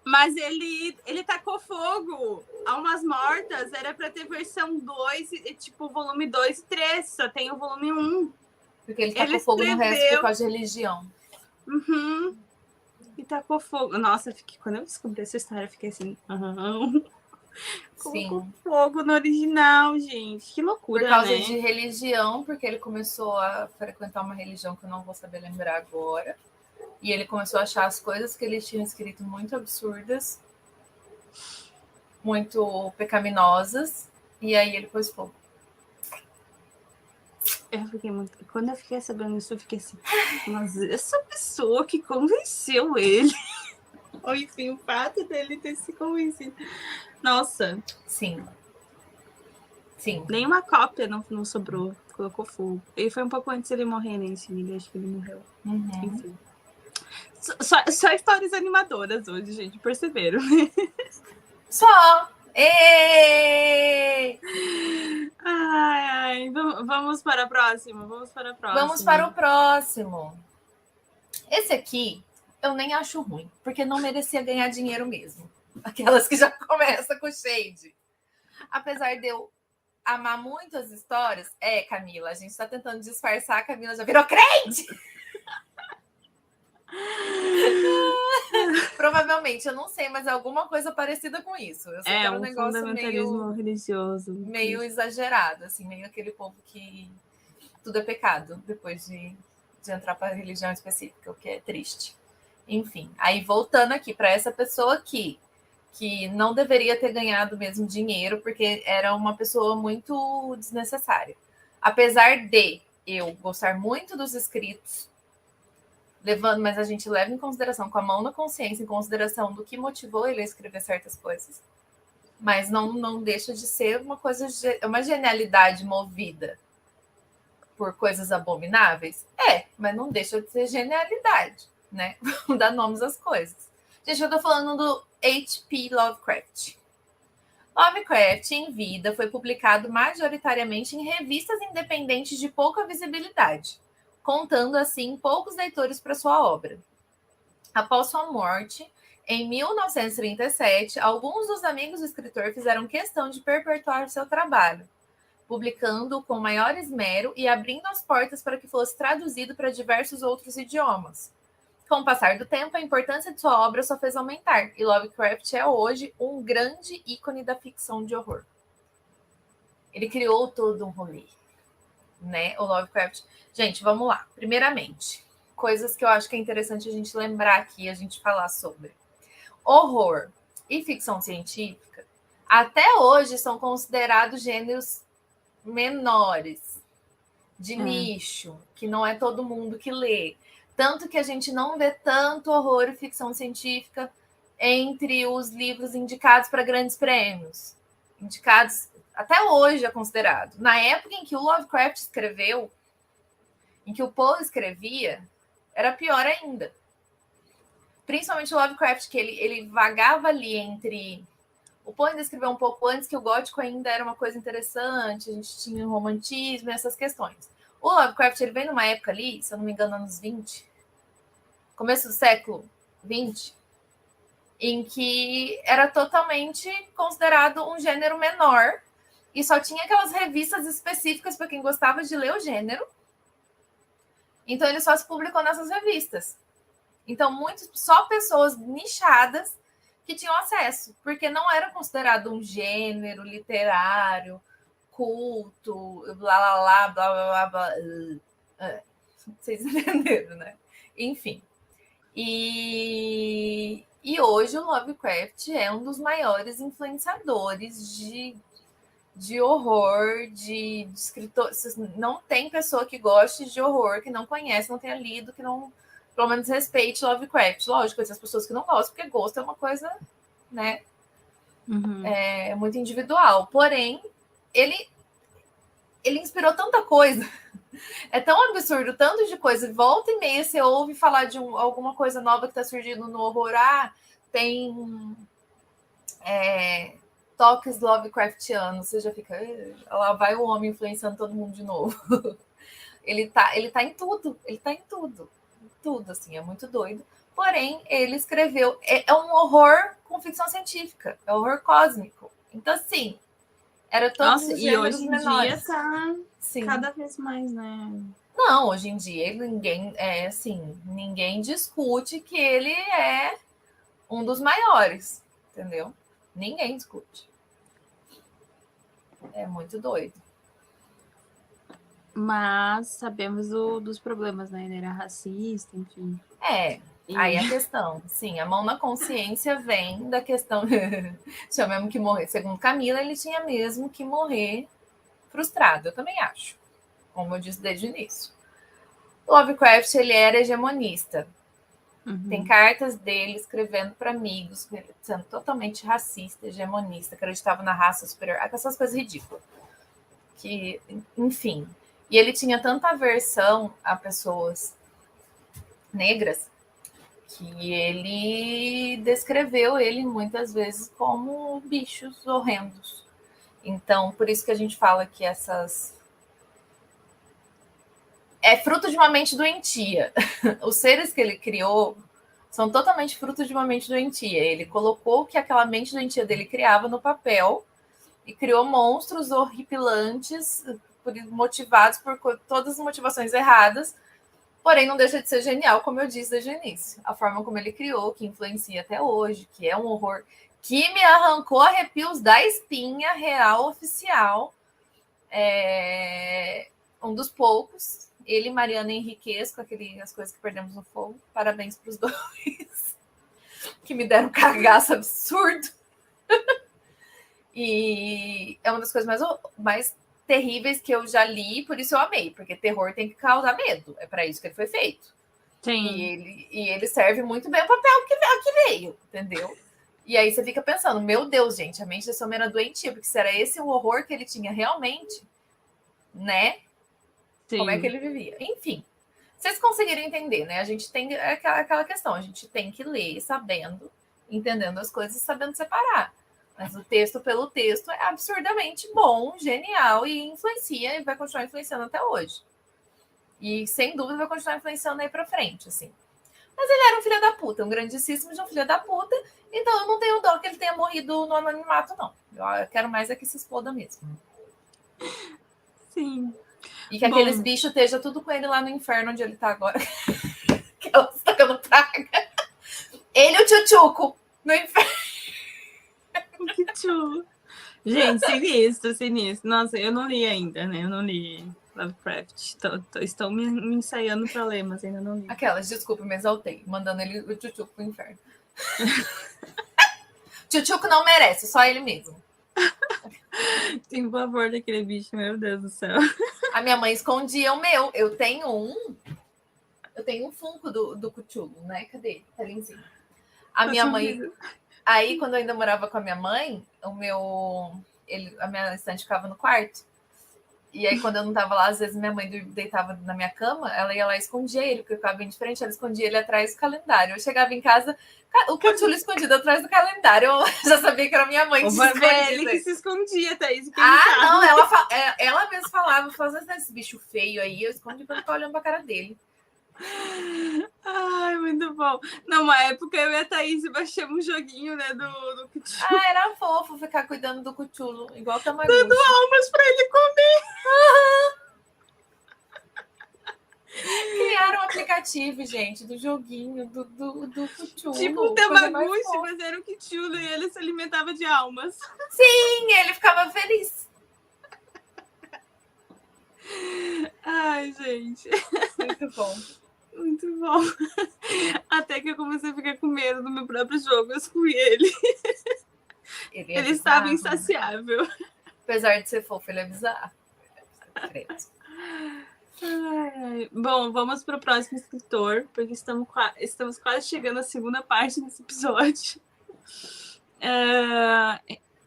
Mas ele tacou fogo. Almas Mortas era para ter versão 2, tipo volume 2 e 3. Só tem o volume 1. Porque ele tacou fogo no resto por causa de religião. Uhum. E tacou fogo. Nossa, quando eu descobri essa história, eu fiquei assim... Colocou fogo no original, gente. Que loucura, por causa né? de religião, porque ele começou a frequentar uma religião que eu não vou saber lembrar agora. E ele começou a achar as coisas que ele tinha escrito muito absurdas, muito pecaminosas, e aí ele pôs fogo. Quando eu fiquei sabendo isso, eu fiquei assim, mas essa pessoa que convenceu ele. Ou enfim, o fato dele ter se convencido. Nossa. Sim. Nenhuma cópia não sobrou. Colocou fogo. Ele foi um pouco antes de ele morrer, né? Esse vídeo, acho que ele morreu. Enfim. Só histórias animadoras hoje, gente. Perceberam? Só! Vamos para a próxima. Vamos para o próximo. Esse aqui eu nem acho ruim, porque não merecia ganhar dinheiro mesmo. Aquelas que já começam com shade. Apesar de eu amar muito as histórias, Camila, a gente está tentando disfarçar, a Camila já virou crente! Provavelmente, eu não sei, mas é alguma coisa parecida com isso. Eu sei que era um negócio fundamentalismo religioso. Meio exagerado, assim, meio aquele povo que tudo é pecado depois de entrar para a religião específica, o que é triste. Enfim, aí voltando aqui para essa pessoa aqui, que não deveria ter ganhado mesmo dinheiro, porque era uma pessoa muito desnecessária. Apesar de eu gostar muito dos escritos, mas a gente leva em consideração, com a mão na consciência, em consideração do que motivou ele a escrever certas coisas. Mas não deixa de ser uma genialidade movida por coisas abomináveis. Mas não deixa de ser genialidade, né? Vamos dar nomes às coisas. Gente, eu tô falando do H.P. Lovecraft. Lovecraft, em vida, foi publicado majoritariamente em revistas independentes de pouca visibilidade, contando, assim, poucos leitores para sua obra. Após sua morte, em 1937, alguns dos amigos do escritor fizeram questão de perpetuar seu trabalho, publicando com maior esmero e abrindo as portas para que fosse traduzido para diversos outros idiomas. Com o passar do tempo, a importância de sua obra só fez aumentar, e Lovecraft é hoje um grande ícone da ficção de horror. Ele criou todo um rolê, né? O Lovecraft. Gente, vamos lá. Primeiramente, coisas que eu acho que é interessante a gente lembrar aqui, a gente falar sobre. Horror. e ficção científica, até hoje são considerados gêneros menores, de nicho, que não é todo mundo que lê. Tanto que a gente não vê tanto horror e ficção científica entre os livros indicados para grandes prêmios. Indicados, até hoje é considerado. Na época em que o Lovecraft escreveu, em que o Poe escrevia, era pior ainda. Principalmente o Lovecraft, que ele vagava ali entre... O Poe ainda escreveu um pouco antes, que o gótico ainda era uma coisa interessante, a gente tinha o romantismo e essas questões. O Lovecraft, ele veio numa época ali, se eu não me engano, anos 20, começo do século 20, em que era totalmente considerado um gênero menor e só tinha aquelas revistas específicas para quem gostava de ler o gênero. Então, ele só se publicou nessas revistas. Então, só pessoas nichadas que tinham acesso, porque não era considerado um gênero literário, culto, blá, blá, blá, blá, blá, blá. Vocês entenderam, né? Enfim. E hoje o Lovecraft é um dos maiores influenciadores de horror, de escritor. Não tem pessoa que goste de horror, que não conhece, não tenha lido, que não, pelo menos, respeite Lovecraft. Lógico, essas pessoas que não gostam, porque gosto é uma coisa, né? É muito individual. Porém, ele inspirou tanta coisa. É tão absurdo, tanto de coisa. Volta e meia você ouve falar de alguma coisa nova que está surgindo no horror. Tem toques Lovecraftianos. Você já fica... Lá vai o homem influenciando todo mundo de novo. Ele tá em tudo. Ele tá em tudo. Tudo, assim, é muito doido. Porém, ele escreveu... É um horror com ficção científica. É horror cósmico. Então, assim... Era todos os gêneros hoje em menores. dia tá Sim. Cada vez mais, né? Não, hoje em dia ninguém discute que ele é um dos maiores, entendeu? Ninguém discute. É muito doido. Mas sabemos dos problemas, né? Ele era racista, enfim. Aí a questão, sim, a mão na consciência vem da questão... Tinha mesmo que morrer. Segundo Camila, ele tinha mesmo que morrer frustrado, eu também acho. Como eu disse desde o início. Lovecraft, ele era hegemonista. Tem cartas dele escrevendo para amigos, sendo totalmente racista, hegemonista, acreditava na raça superior, essas coisas ridículas. Que, enfim. E ele tinha tanta aversão a pessoas negras que ele descreveu ele muitas vezes como bichos horrendos. Então, por isso que a gente fala que essas... É fruto de uma mente doentia. Os seres que ele criou são totalmente fruto de uma mente doentia. Ele colocou o que aquela mente doentia dele criava no papel e criou monstros horripilantes, motivados por todas as motivações erradas, porém não deixa de ser genial, como eu disse desde o início. A forma como ele criou, que influencia até hoje, que é um horror que me arrancou arrepios da espinha real oficial. Um dos poucos. Ele e Mariana Henriquez, com as coisas que perdemos no fogo. Parabéns para os dois. Que me deram um cagaço absurdo. E é uma das coisas mais terríveis que eu já li, por isso eu amei. Porque terror tem que causar medo. É para isso que ele foi feito. Sim. E ele serve muito bem o papel que veio, entendeu? E aí você fica pensando, meu Deus, gente, a mente desse homem era doentia, porque se era esse o horror que ele tinha realmente, né? Sim. Como é que ele vivia? Enfim, vocês conseguiram entender, né? A gente tem aquela questão, a gente tem que ler sabendo, entendendo as coisas, sabendo separar. Mas o texto pelo texto é absurdamente bom, genial e influencia e vai continuar influenciando até hoje. E sem dúvida vai continuar influenciando aí pra frente, assim. Mas ele era um filho da puta, um grandíssimo de um filho da puta, então eu não tenho dó que ele tenha morrido no anonimato, não. Eu quero mais é que se exploda mesmo. Sim. E que aqueles bichos estejam tudo com ele lá no inferno onde ele tá agora. Que ela está tacando praga. Ele e o Tchutchuco no inferno. Tchutchu. Gente, sinistro. Nossa, eu não li ainda, né? Eu não li Lovecraft. Estou me ensaiando para ler, mas ainda não li. Aquelas, desculpa, me exaltei. Mandando ele o Tchutchuco pro inferno. Tchutchuco não merece, só ele mesmo. Tem pavor daquele bicho, meu Deus do céu. A minha mãe escondia o meu. Eu tenho um Funko do Cthulhu, né? Cadê? Tá ali em cima. A minha mãe... Aí, quando eu ainda morava com a minha mãe, a minha estante ficava no quarto. E aí, quando eu não tava lá, às vezes minha mãe deitava na minha cama, ela ia lá e escondia ele, porque eu ficava bem diferente, ela escondia ele atrás do calendário. Eu chegava em casa, o Cthulhu escondido atrás do calendário. Eu já sabia que era minha mãe que se escondia. Ele que se escondia, Thaís. Não, ela mesma falava, fazendo esse bicho feio aí, eu escondi pra não ficar olhando pra cara dele. Ai, muito bom. Numa época, eu e a Thaís baixamos um joguinho, né, do Cthulhu. Era fofo ficar cuidando do Cthulhu, igual Tamagotchi. Dando almas pra ele comer. Criaram um aplicativo, gente, do joguinho, do Cthulhu. Tipo o Tamagotchi, mas era o Cthulhu e ele se alimentava de almas. Sim, ele ficava feliz. Ai, gente. Muito bom. Muito bom. Até que eu comecei a ficar com medo do meu próprio jogo. Eu excluí ele. Ele estava insaciável. Apesar de ser fofo, ele é bizarro. Bom, vamos para o próximo escritor, porque estamos quase chegando à segunda parte desse episódio.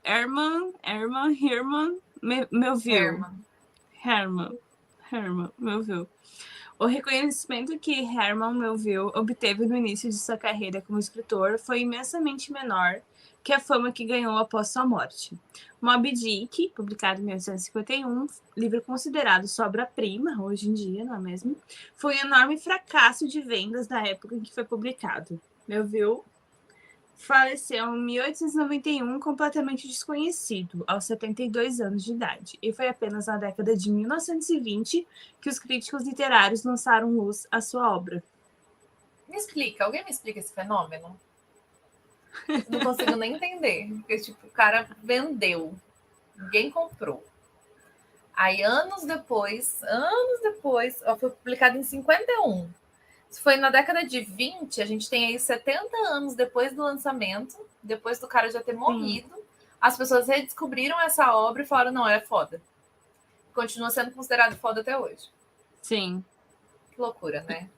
Herman Melville. Herman Melville. O reconhecimento que Herman Melville obteve no início de sua carreira como escritor foi imensamente menor que a fama que ganhou após sua morte. Moby Dick, publicado em 1951, livro considerado sua obra-prima, hoje em dia, não é mesmo? Foi um enorme fracasso de vendas na época em que foi publicado. Melville faleceu em 1891, completamente desconhecido, aos 72 anos de idade, e foi apenas na década de 1920 que os críticos literários lançaram luz à sua obra. Alguém me explica esse fenômeno? Não consigo nem entender, porque tipo, o cara vendeu, ninguém comprou. Aí, anos depois, foi publicado em 51. Se foi na década de 20, a gente tem aí 70 anos depois do lançamento, depois do cara já ter morrido, as pessoas redescobriram essa obra e falaram, não, é foda. Continua sendo considerado foda até hoje. Sim. Que loucura, né?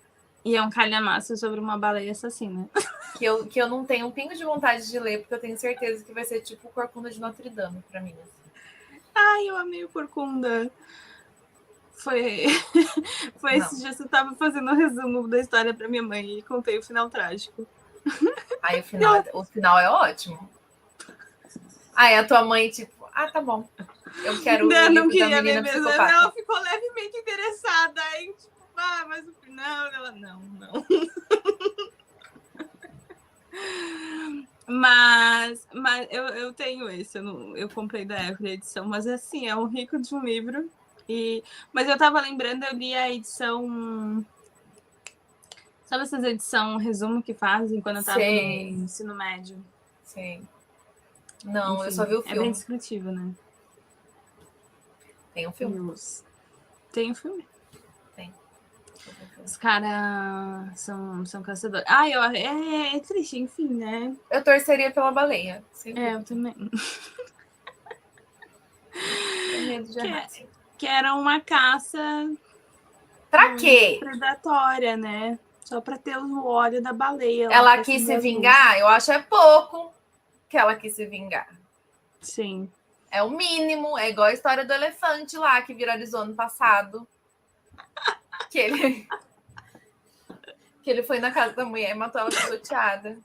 E é um calhamaço sobre uma baleia assassina. Que eu não tenho um pingo de vontade de ler, porque eu tenho certeza que vai ser tipo o Corcunda de Notre Dame pra mim. Assim. Ai, eu amei o Corcunda. Foi esses dias que eu tava fazendo um resumo da história pra minha mãe e contei o final trágico. Aí o final é ótimo. Aí a tua mãe, tipo, tá bom. Eu quero não queria ler mesmo. Ela ficou levemente interessada. Aí, tipo, mas o final, ela não. Mas eu tenho esse, eu comprei da Évora a edição, mas assim, é um rico de um livro. Mas eu tava lembrando, eu li a edição. Sabe essas edições resumo que fazem quando eu tava no ensino médio? Sim. Não, enfim, eu só vi o filme. É bem descritivo, né? Tem um filme? Tem um filme? Tem. Os caras são caçadores. É triste, enfim, né? Eu torceria pela baleia. Eu também. Tenho medo de errar. Que era uma caça... Pra quê? Predatória, né? Só pra ter o óleo da baleia. Ela quis se vingar? Eu acho pouco que ela quis se vingar. Sim. É o mínimo. É igual a história do elefante lá, que viralizou ano passado. Que ele foi na casa da mulher e matou ela pisoteada.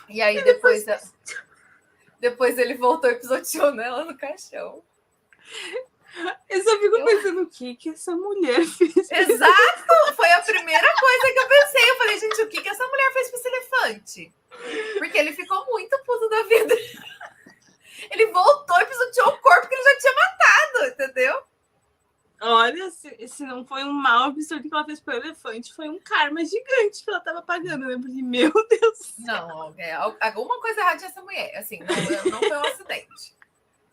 E aí depois ele voltou e pisoteou nela no caixão. Eu só fico pensando, o que essa mulher fez? Exato! Foi a primeira coisa que eu pensei. Eu falei, gente, o que essa mulher fez com esse elefante? Porque ele ficou muito puto da vida. Ele voltou e pisoteou o corpo que ele já tinha matado, entendeu? Olha, se não foi um mal absurdo que ela fez pro elefante, foi um karma gigante que ela tava pagando, né? Porque, meu Deus. Não, alguma coisa errada nessa mulher. Assim, não foi um acidente.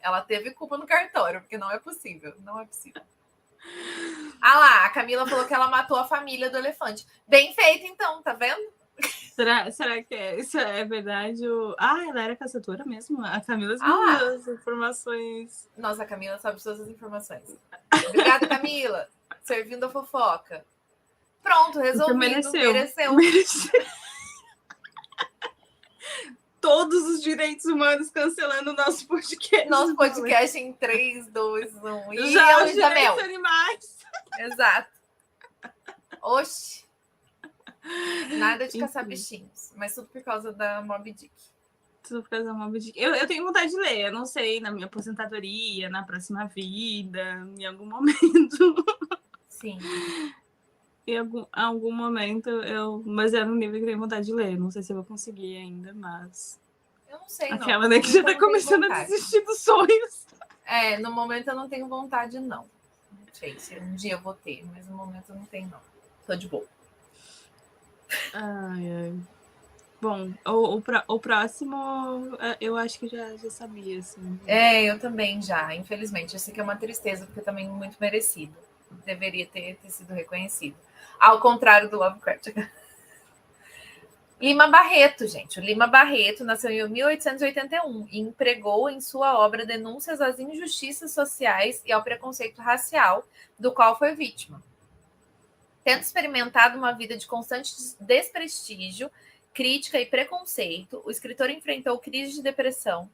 Ela teve culpa no cartório, porque não é possível. Não é possível. Lá, a Camila falou que ela matou a família do elefante. Bem feito, então, tá vendo? Será que isso é verdade? Ela era caçadora mesmo? A Camila Ah! as informações. Nossa, a Camila sabe todas as informações. Obrigada, Camila. Servindo a fofoca. Pronto, resolvido. Mereceu. Todos os direitos humanos cancelando o nosso podcast. Nosso podcast em 3, 2, 1. E já eu, os Isabel. direitos animais. Exato. Oxi. Nada de caçar Enfim. bichinhos. Mas tudo por causa da Moby Dick. Tudo por causa da Moby Dick. Eu tenho vontade de ler. Eu não sei, na minha aposentadoria, na próxima vida, em algum momento. Sim. Em algum momento mas é um livro que eu tenho vontade de ler. Não sei se eu vou conseguir ainda, mas. Eu não sei, Aquela, não. né, que já tá começando a desistir dos sonhos. No momento eu não tenho vontade, não. Não sei se um dia eu vou ter, mas no momento eu não tenho, não. Tô de boa. Ai. Bom, o próximo eu acho que já sabia, assim. Eu também já, infelizmente. Eu sei que é uma tristeza, porque também é muito merecido. Deveria ter sido reconhecido. Ao contrário do Lovecraft. Lima Barreto, gente. O Lima Barreto nasceu em 1881 e empregou em sua obra denúncias às injustiças sociais e ao preconceito racial, do qual foi vítima. Tendo experimentado uma vida de constante desprestígio, crítica e preconceito, o escritor enfrentou crise de depressão,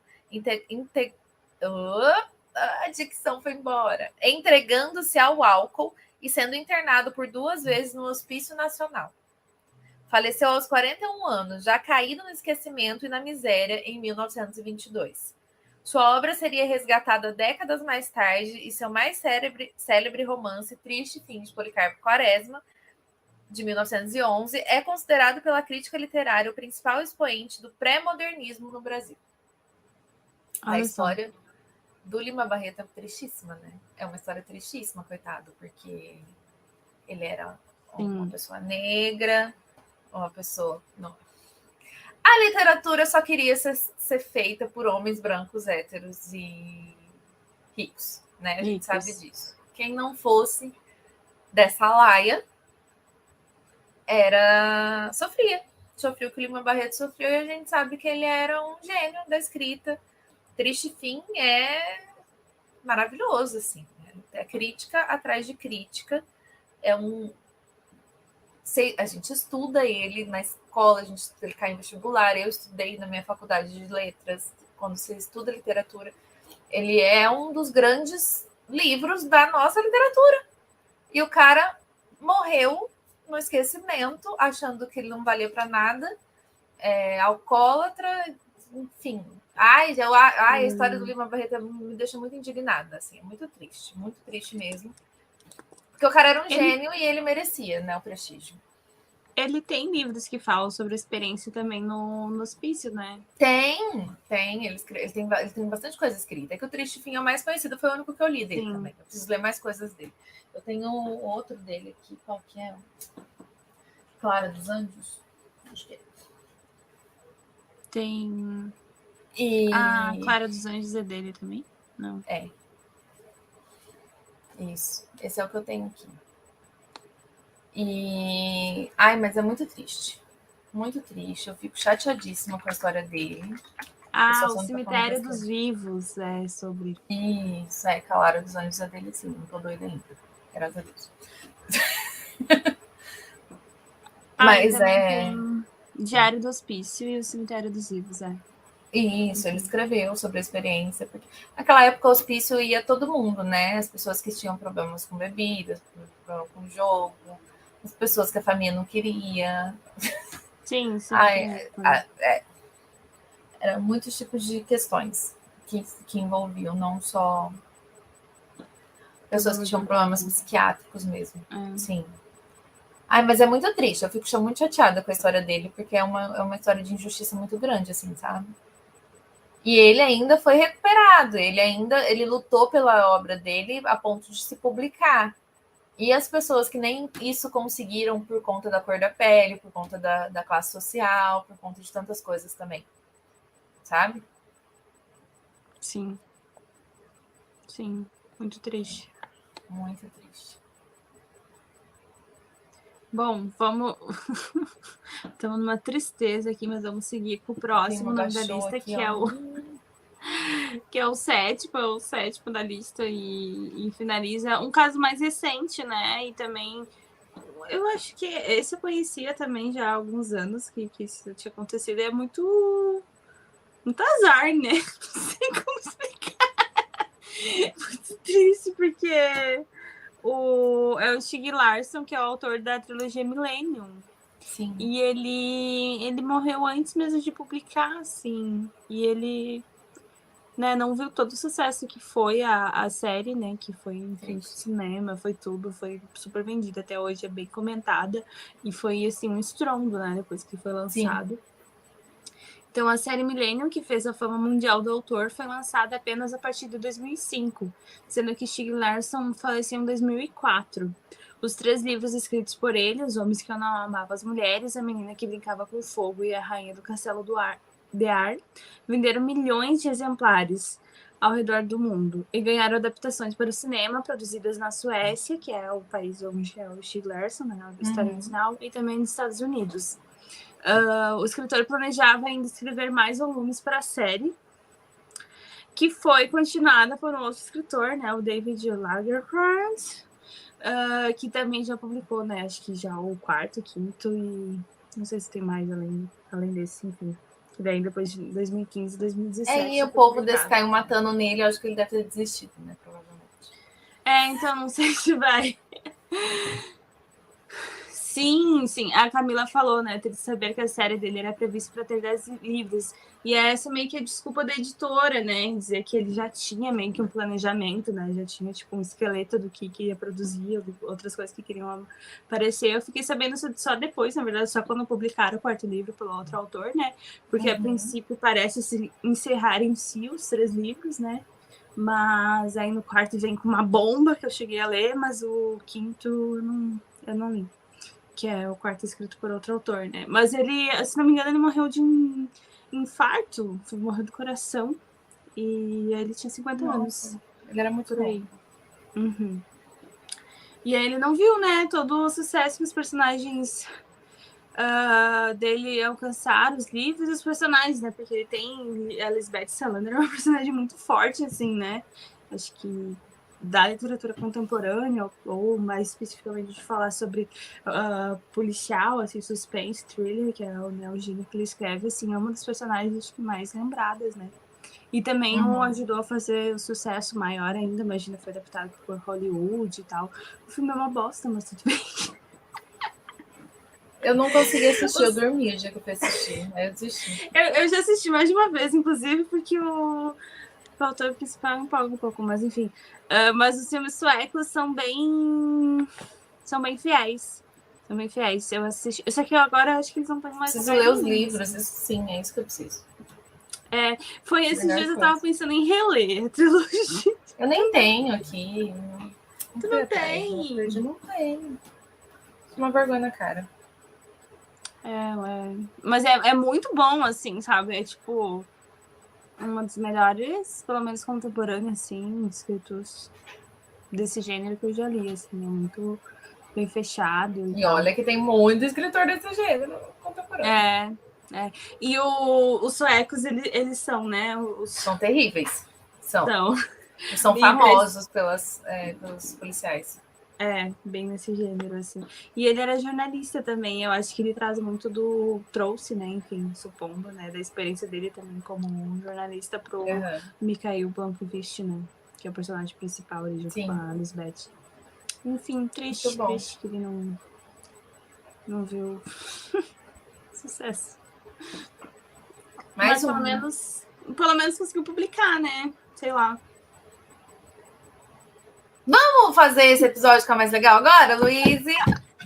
a dicção foi embora, entregando-se ao álcool e sendo internado por 2 vezes no Hospício Nacional. Faleceu aos 41 anos, já caído no esquecimento e na miséria, em 1922. Sua obra seria resgatada décadas mais tarde e seu mais célebre romance, Triste Fim de Policarpo Quaresma, de 1911, é considerado pela crítica literária o principal expoente do pré-modernismo no Brasil. A história do Lima Barreto é tristíssima, né? É uma história tristíssima, coitado, porque ele era uma pessoa negra, uma pessoa... Não. A literatura só queria ser feita por homens brancos, héteros e ricos, né? A gente sabe disso. Quem não fosse dessa laia sofria o que o Lima Barreto sofreu, e a gente sabe que ele era um gênio da escrita. Triste Fim é maravilhoso, assim. É crítica atrás de crítica. A gente estuda ele na escola, ele cai em vestibular. Eu estudei na minha faculdade de letras. Quando você estuda literatura, ele é um dos grandes livros da nossa literatura. E o cara morreu no esquecimento, achando que ele não valia para nada, alcoólatra, enfim. A história do Lima Barreto me deixa muito indignada, assim, é muito triste mesmo. Porque o cara era um gênio e ele merecia, né, o prestígio. Ele tem livros que falam sobre a experiência também no hospício, né? Tem. Ele tem bastante coisa escrita. É que o Triste Fim é o mais conhecido, foi o único que eu li dele também. Eu preciso ler mais coisas dele. Eu tenho outro dele aqui, qual que é? Clara dos Anjos? Acho que é. Tem... A Clara dos Anjos é dele também? Não. É. Isso. Esse é o que eu tenho aqui. Mas é muito triste. Muito triste. Eu fico chateadíssima com a história dele. O Cemitério dos Vivos é sobre... Isso, Clara dos Anjos é dele, sim. Não tô doida ainda. Graças a Deus. Mas tem Diário do Hospício e o Cemitério dos Vivos, Isso, ele escreveu sobre a experiência, porque naquela época o hospício ia todo mundo, né? As pessoas que tinham problemas com bebidas, problemas com jogo, as pessoas que a família não queria. Sim. Eram muitos tipos de questões que envolviam, não só pessoas que tinham problemas psiquiátricos mesmo. Sim. Mas é muito triste, eu fico muito chateada com a história dele, porque é uma história de injustiça muito grande, assim, sabe? E ele ainda foi recuperado, ele lutou pela obra dele a ponto de se publicar. E as pessoas que nem isso conseguiram por conta da cor da pele, por conta da classe social, por conta de tantas coisas também. Sabe? Sim. Muito triste. Muito triste. Bom, vamos. Estamos numa tristeza aqui, mas vamos seguir com o próximo nome da lista, aqui, que é o sétimo da lista e finaliza um caso mais recente, né? E também eu acho que esse eu conhecia também já há alguns anos que isso tinha acontecido. É muito azar, né? Não sei como explicar. É muito triste, porque é o Stieg Larsson, que é o autor da trilogia Millennium. Sim. E ele morreu antes mesmo de publicar, assim. E ele, né, não viu todo o sucesso que foi a série, né? Que foi, enfim, pro cinema, foi tudo, foi super vendida até hoje, é bem comentada. E foi, assim, um estrondo, né? Depois que foi lançado. Sim. Então, a série Millennium, que fez a fama mundial do autor, foi lançada apenas a partir de 2005, sendo que Stieg Larsson faleceu em 2004. Os 3 livros escritos por ele, Os Homens que Não Amavam as Mulheres, A Menina que Brincava com Fogo e A Rainha do Castelo de Ar, venderam milhões de exemplares ao redor do mundo e ganharam adaptações para o cinema, produzidas na Suécia, que é o país onde é o Stieg Larsson, né, a história original, e também nos Estados Unidos. O escritor planejava ainda escrever mais volumes para a série, que foi continuada por um outro escritor, né, o David Lagercrantz, que também já publicou, né? Acho que já o 4º, 5º e não sei se tem mais além desse, enfim. E daí depois de 2015, 2017. E o povo desse caiu matando nele, eu acho que ele deve ter desistido, né? Provavelmente. Então não sei se vai. Sim, a Camila falou, né? Tem de saber que a série dele era prevista para ter 10 livros. E essa meio que a desculpa da editora, né? Dizer que ele já tinha meio que um planejamento, né? Já tinha, tipo, um esqueleto do que ia produzir, outras coisas que queriam aparecer. Eu fiquei sabendo só depois, na verdade, só quando publicaram o 4º livro pelo outro autor, né? Porque, a princípio, parece se encerrar em si os 3 livros, né? Mas aí no 4º vem com uma bomba que eu cheguei a ler, mas o 5º eu não li. Que é o 4º escrito por outro autor, né? Mas ele, se não me engano, ele morreu de um infarto, morreu do coração, e ele tinha 50 anos. Ele era muito por aí. E aí ele não viu, né, todo o sucesso que os personagens dele alcançaram, os livros e os personagens, né? Porque ele tem a Lisbeth Salander, é uma personagem muito forte, assim, né? Acho que da literatura contemporânea, ou mais especificamente de falar sobre policial, assim, suspense, thriller, que é o gênero que ele escreve, assim, é uma das personagens acho que mais lembradas, né? E também o ajudou a fazer o sucesso maior ainda, imagina, foi adaptado por Hollywood e tal. O filme é uma bosta, mas tudo bem. Eu não consegui assistir, eu dormi o dia que eu fui assistir, aí eu desisti. Eu já assisti mais de uma vez, inclusive, porque o autor principal empolga um pouco, mas enfim. Mas os filmes suecos são bem fiéis. São bem fiéis. Eu assisti. Só que agora acho que eles não têm mais. Preciso ler os livros, isso sim, é isso que eu preciso. Foi esses dias eu tava pensando em reler a trilogia. Eu nem tenho aqui. Tu não tem? Eu não tenho. Uma vergonha na cara. Mas é muito bom, assim, sabe? É tipo uma das melhores, pelo menos contemporâneas, assim, escritos desse gênero que eu já li, assim, é muito bem fechado. E olha que tem muito escritor desse gênero contemporâneo. E os suecos, eles são, né? São terríveis. São São famosos pelos policiais. Bem nesse gênero, assim. E ele era jornalista também, eu acho que ele traz muito trouxe, né, enfim, supondo, né, da experiência dele também como um jornalista pro Mikhail Blankovich, né, que é o personagem principal, ele junto com a Lisbeth. Enfim, triste que ele não viu sucesso. Mas pelo menos conseguiu publicar, né, sei lá. Vamos fazer esse episódio ficar mais legal agora, Luiz?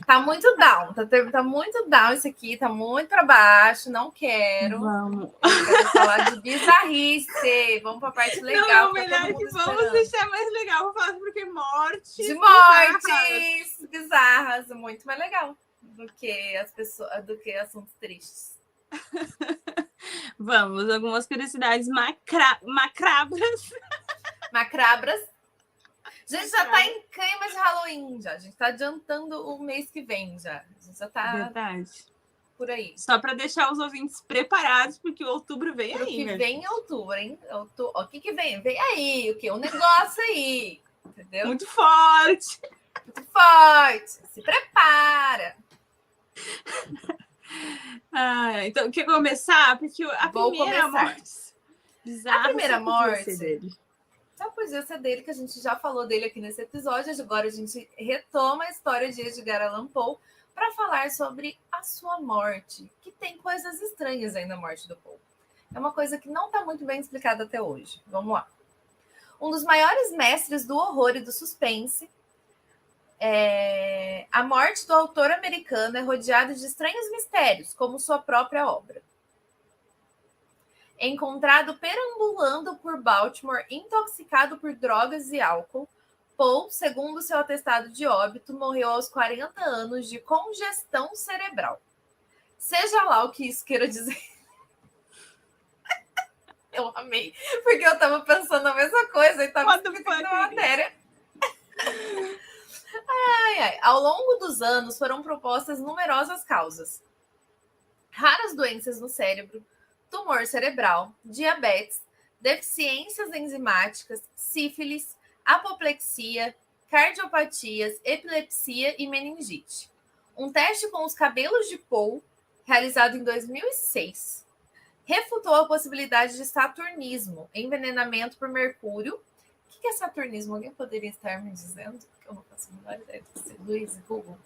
Tá muito down. Tá muito down isso aqui. Tá muito pra baixo. Não quero. Vamos. Eu quero falar de bizarrice. Vamos pra parte legal. Não, melhor que vamos deixar mais legal. Vou falar porque mortes. De mortes bizarras. Muito mais legal do que assuntos tristes. Vamos. Algumas curiosidades macabras. Macabras. A gente já tá em clima de Halloween já. A gente tá adiantando o mês que vem já. A gente já tá Verdade. por aí. Só para deixar os ouvintes preparados, porque o outubro vem Pro aí, que né? vem em outubro, hein? O que vem? Vem aí, o quê? Um negócio aí, entendeu? Muito forte. Muito forte. Se prepara. Então, quer começar? Porque a Vou primeira começar. morte bizarra A primeira só podia morte ser dele. já podia ser dele, que a gente já falou dele aqui nesse episódio. Agora a gente retoma a história de Edgar Allan Poe para falar sobre a sua morte, que tem coisas estranhas aí na morte do Poe. É uma coisa que não está muito bem explicada até hoje. Vamos lá. Um dos maiores mestres do horror e do suspense, a morte do autor americano é rodeada de estranhos mistérios, como sua própria obra. Encontrado perambulando por Baltimore, intoxicado por drogas e álcool, Poe, segundo seu atestado de óbito, morreu aos 40 anos de congestão cerebral. Seja lá o que isso queira dizer. Eu amei, porque eu estava pensando a mesma coisa e estava escrito na matéria. Ao longo dos anos foram propostas numerosas causas. Raras doenças no cérebro, tumor cerebral, diabetes, deficiências enzimáticas, sífilis, apoplexia, cardiopatias, epilepsia e meningite. Um teste com os cabelos de Poe, realizado em 2006, refutou a possibilidade de saturnismo, envenenamento por mercúrio. O que é saturnismo? Alguém poderia estar me dizendo? Porque eu não faço a menor ideia. Luiz, Google.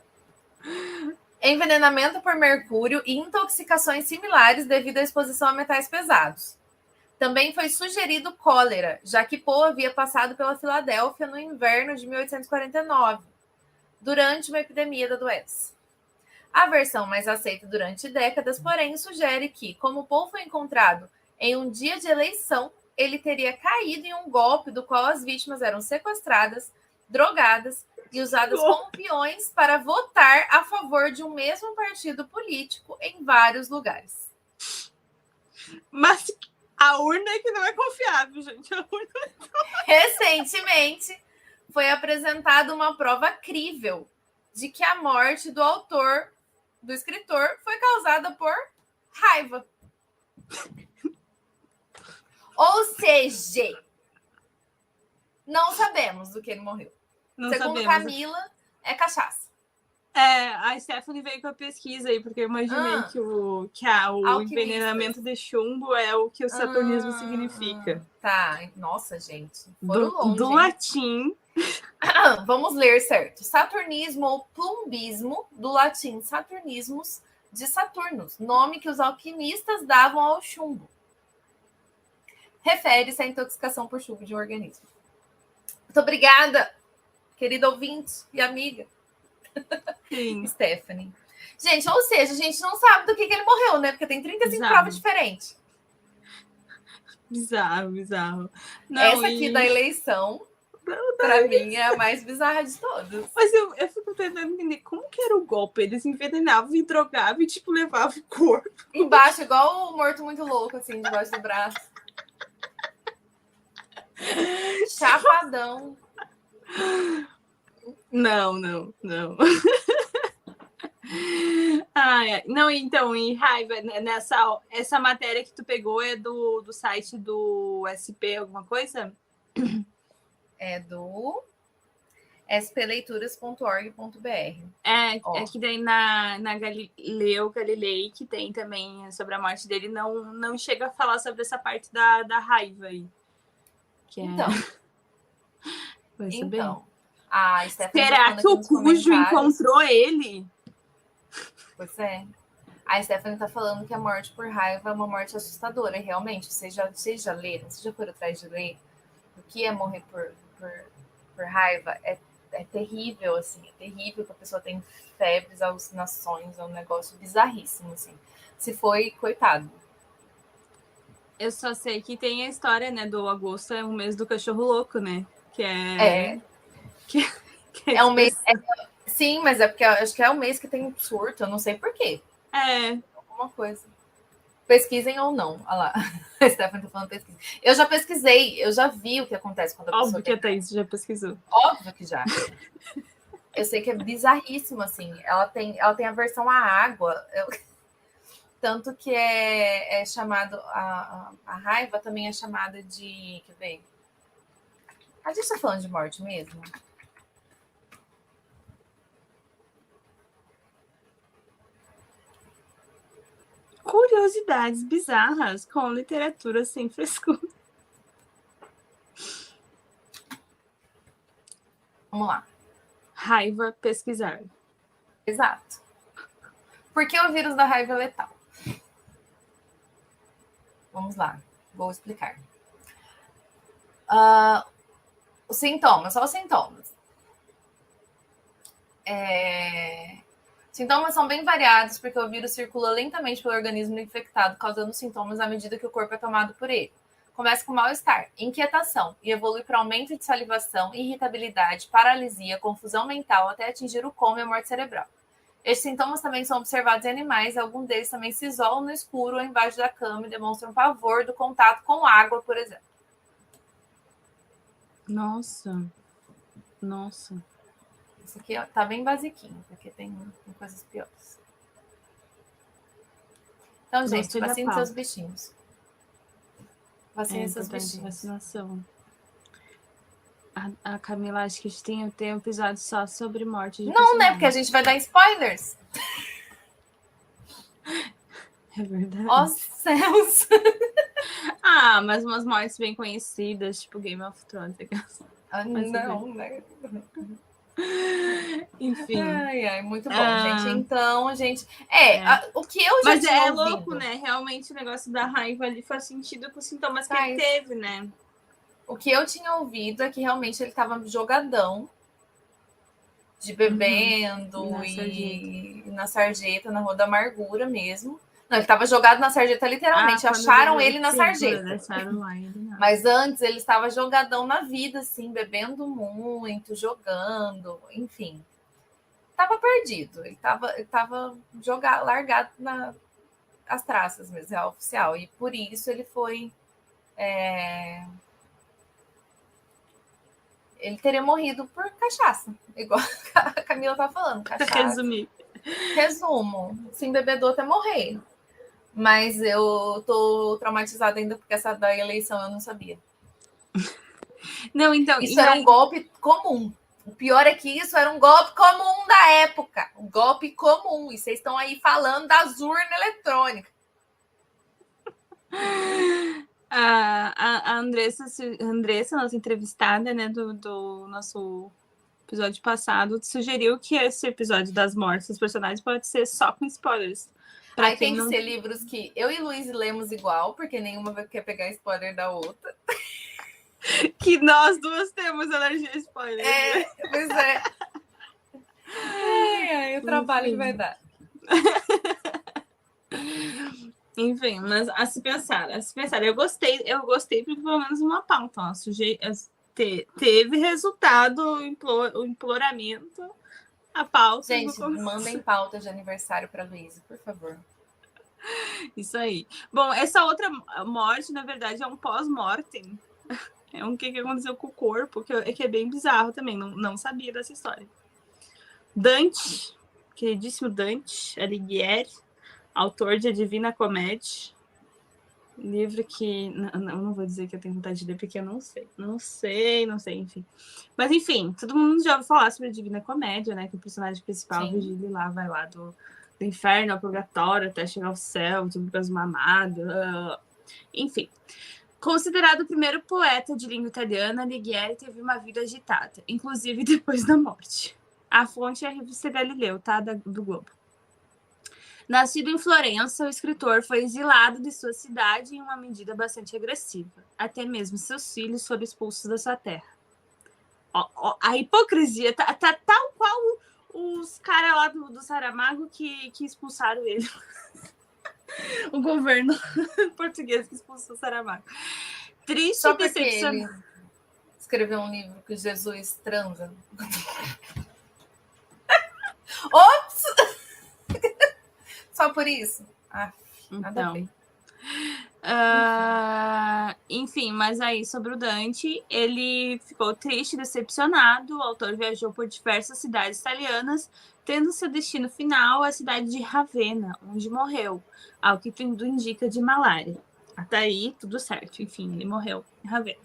Envenenamento por mercúrio e intoxicações similares devido à exposição a metais pesados. Também foi sugerido cólera, já que Poe havia passado pela Filadélfia no inverno de 1849, durante uma epidemia da doença. A versão mais aceita durante décadas, porém, sugere que, como Poe foi encontrado em um dia de eleição, ele teria caído em um golpe do qual as vítimas eram sequestradas, drogadas e usadas como peões para votar a favor de um mesmo partido político em vários lugares. Mas a urna é que não é confiável, gente. A urna... Recentemente, foi apresentada uma prova crível de que a morte do autor, do escritor, foi causada por raiva. Ou seja, não sabemos do que ele morreu. Não Segundo sabemos. Camila, é cachaça. A Stephanie veio com a pesquisa aí, porque eu imaginei que o envenenamento de chumbo é o que o saturnismo significa. Tá, nossa, gente. Foram longe, do hein? latim. Vamos ler certo. Saturnismo ou plumbismo, do latim saturnismus, de Saturnus, nome que os alquimistas davam ao chumbo. Refere-se à intoxicação por chumbo de um organismo. Muito obrigada, querido ouvinte e amiga. Sim. Stephanie. Gente, ou seja, a gente não sabe do que ele morreu, né? Porque tem 35 provas diferentes. Bizarro. Não, essa aqui da eleição, pra mim, é a mais bizarra de todas. Mas eu fico tentando entender como que era o golpe. Eles envenenavam e drogavam e, tipo, levavam o corpo. Embaixo, igual o morto muito louco, assim, debaixo do braço. Chapadão. Não. Não, então, em raiva, essa matéria que tu pegou é do site do SP, alguma coisa? É do spleituras.org.br. É que daí na Galileu Galilei, que tem também sobre a morte dele, não chega a falar sobre essa parte da raiva aí. Então. Vai saber? Então. A Stephanie será que o Cujo encontrou ele? Pois é. A Stephanie tá falando que a morte por raiva é uma morte assustadora. E realmente, vocês já leram, vocês já foram atrás de ler o que é morrer por raiva? É terrível, assim. É terrível que a pessoa tem febres, alucinações, é um negócio bizarríssimo, assim. Se foi, coitado. Eu só sei que tem a história, né, do agosto é um mês do cachorro louco, né? Que é um mês... sim, mas é porque acho que é um mês que tem surto, eu não sei por quê. Alguma coisa. Pesquisem ou não, olha lá. A Stephanie tá falando pesquisa. Eu já pesquisei, eu já vi o que acontece quando a pessoa Óbvio que a Thaís já pesquisou. Óbvio que já. Eu sei que é bizarríssimo, assim. Ela tem aversão à água. Tanto que é chamado... A raiva também é chamada de... Quer ver? A gente tá falando de morte mesmo? Curiosidades bizarras com literatura sem frescura. Vamos lá. Raiva, pesquisar. Exato. Por que o vírus da raiva é letal? Vamos lá, vou explicar. Os sintomas, só os sintomas. Sintomas são bem variados, porque o vírus circula lentamente pelo organismo infectado, causando sintomas à medida que o corpo é tomado por ele. Começa com mal-estar, inquietação e evolui para aumento de salivação, irritabilidade, paralisia, confusão mental, até atingir o coma e a morte cerebral. Estes sintomas também são observados em animais, e alguns deles também se isolam no escuro ou embaixo da cama e demonstram pavor do contato com água, por exemplo. Nossa. Isso aqui tá bem basiquinho, porque tem coisas piores. Então, gente, vacine seus bichinhos. Vacine seus bichinhos. Vacinação. A Camila, acho que tem um episódio só sobre morte de Não, né? Porque a gente vai dar spoilers. É verdade. Ó céus! Mas umas mortes bem conhecidas, tipo Game of Thrones. Não, né? Enfim. Ai, muito bom, gente. Então, gente... o que eu já Mas tinha ouvido... louco, né? Realmente o negócio da raiva ali faz sentido com os sintomas que ele teve, né? O que eu tinha ouvido é que realmente ele tava jogadão, de bebendo na sarjeta, na Rua da Amargura mesmo. Não, ele tava jogado na sarjeta literalmente. Acharam ele na sarjeta. Mas antes ele estava jogadão na vida, assim, bebendo muito, jogando, enfim. Tava perdido. Ele tava largado nas traças mesmo, real oficial. E por isso ele foi... Ele teria morrido por cachaça, igual a Camila tá falando. Cachaça. Resumo. Sem bebedouro até morrer. Mas eu tô traumatizada ainda porque essa da eleição eu não sabia. Não, então... Isso era um golpe comum. O pior é que isso era um golpe comum da época. Um golpe comum. E vocês estão aí falando das urnas eletrônicas. A Andressa, nossa entrevistada, né, do nosso episódio passado, sugeriu que esse episódio das mortes dos personagens pode ser só com spoilers. Aí tem que ser livros que eu e Luiz lemos igual, porque nenhuma quer pegar spoiler da outra. Que nós duas temos alergia a spoiler. Pois é. O trabalho que vai dar. Enfim, mas a se pensar. Eu gostei porque pelo menos uma pauta. Teve resultado o imploramento. A pauta. Gente, mandem pauta de aniversário para Luísa, por favor. Isso aí. Bom, essa outra morte, na verdade, é um pós-mortem. É um que aconteceu com o corpo, que é bem bizarro também. Não sabia dessa história. Dante, queridíssimo Dante Alighieri, autor de A Divina Comédia. Livro que... não vou dizer que eu tenho vontade de ler, porque eu não sei, enfim. Mas, enfim, todo mundo já ouviu falar sobre A Divina Comédia, né? Que o personagem principal, Virgílio, lá vai lá do inferno ao purgatório até chegar ao céu, de Lucas Mamado. Enfim. Considerado o primeiro poeta de língua italiana, Alighieri teve uma vida agitada, inclusive depois da morte. A fonte é a revista Galileu, tá? Do Globo. Nascido em Florença, o escritor foi exilado de sua cidade em uma medida bastante agressiva. Até mesmo seus filhos foram expulsos da sua terra. A hipocrisia tá tal qual os caras lá do Saramago que expulsaram ele. O governo português que expulsou o Saramago. Triste só porque ele escreveu um livro que Jesus transa. Ops! Só por isso? Nada a ver. Enfim, mas aí sobre o Dante, ele ficou triste, decepcionado. O autor viajou por diversas cidades italianas, tendo seu destino final a cidade de Ravenna, onde morreu, ao que tudo indica de malária. Até aí, tudo certo. Enfim, ele morreu em Ravenna.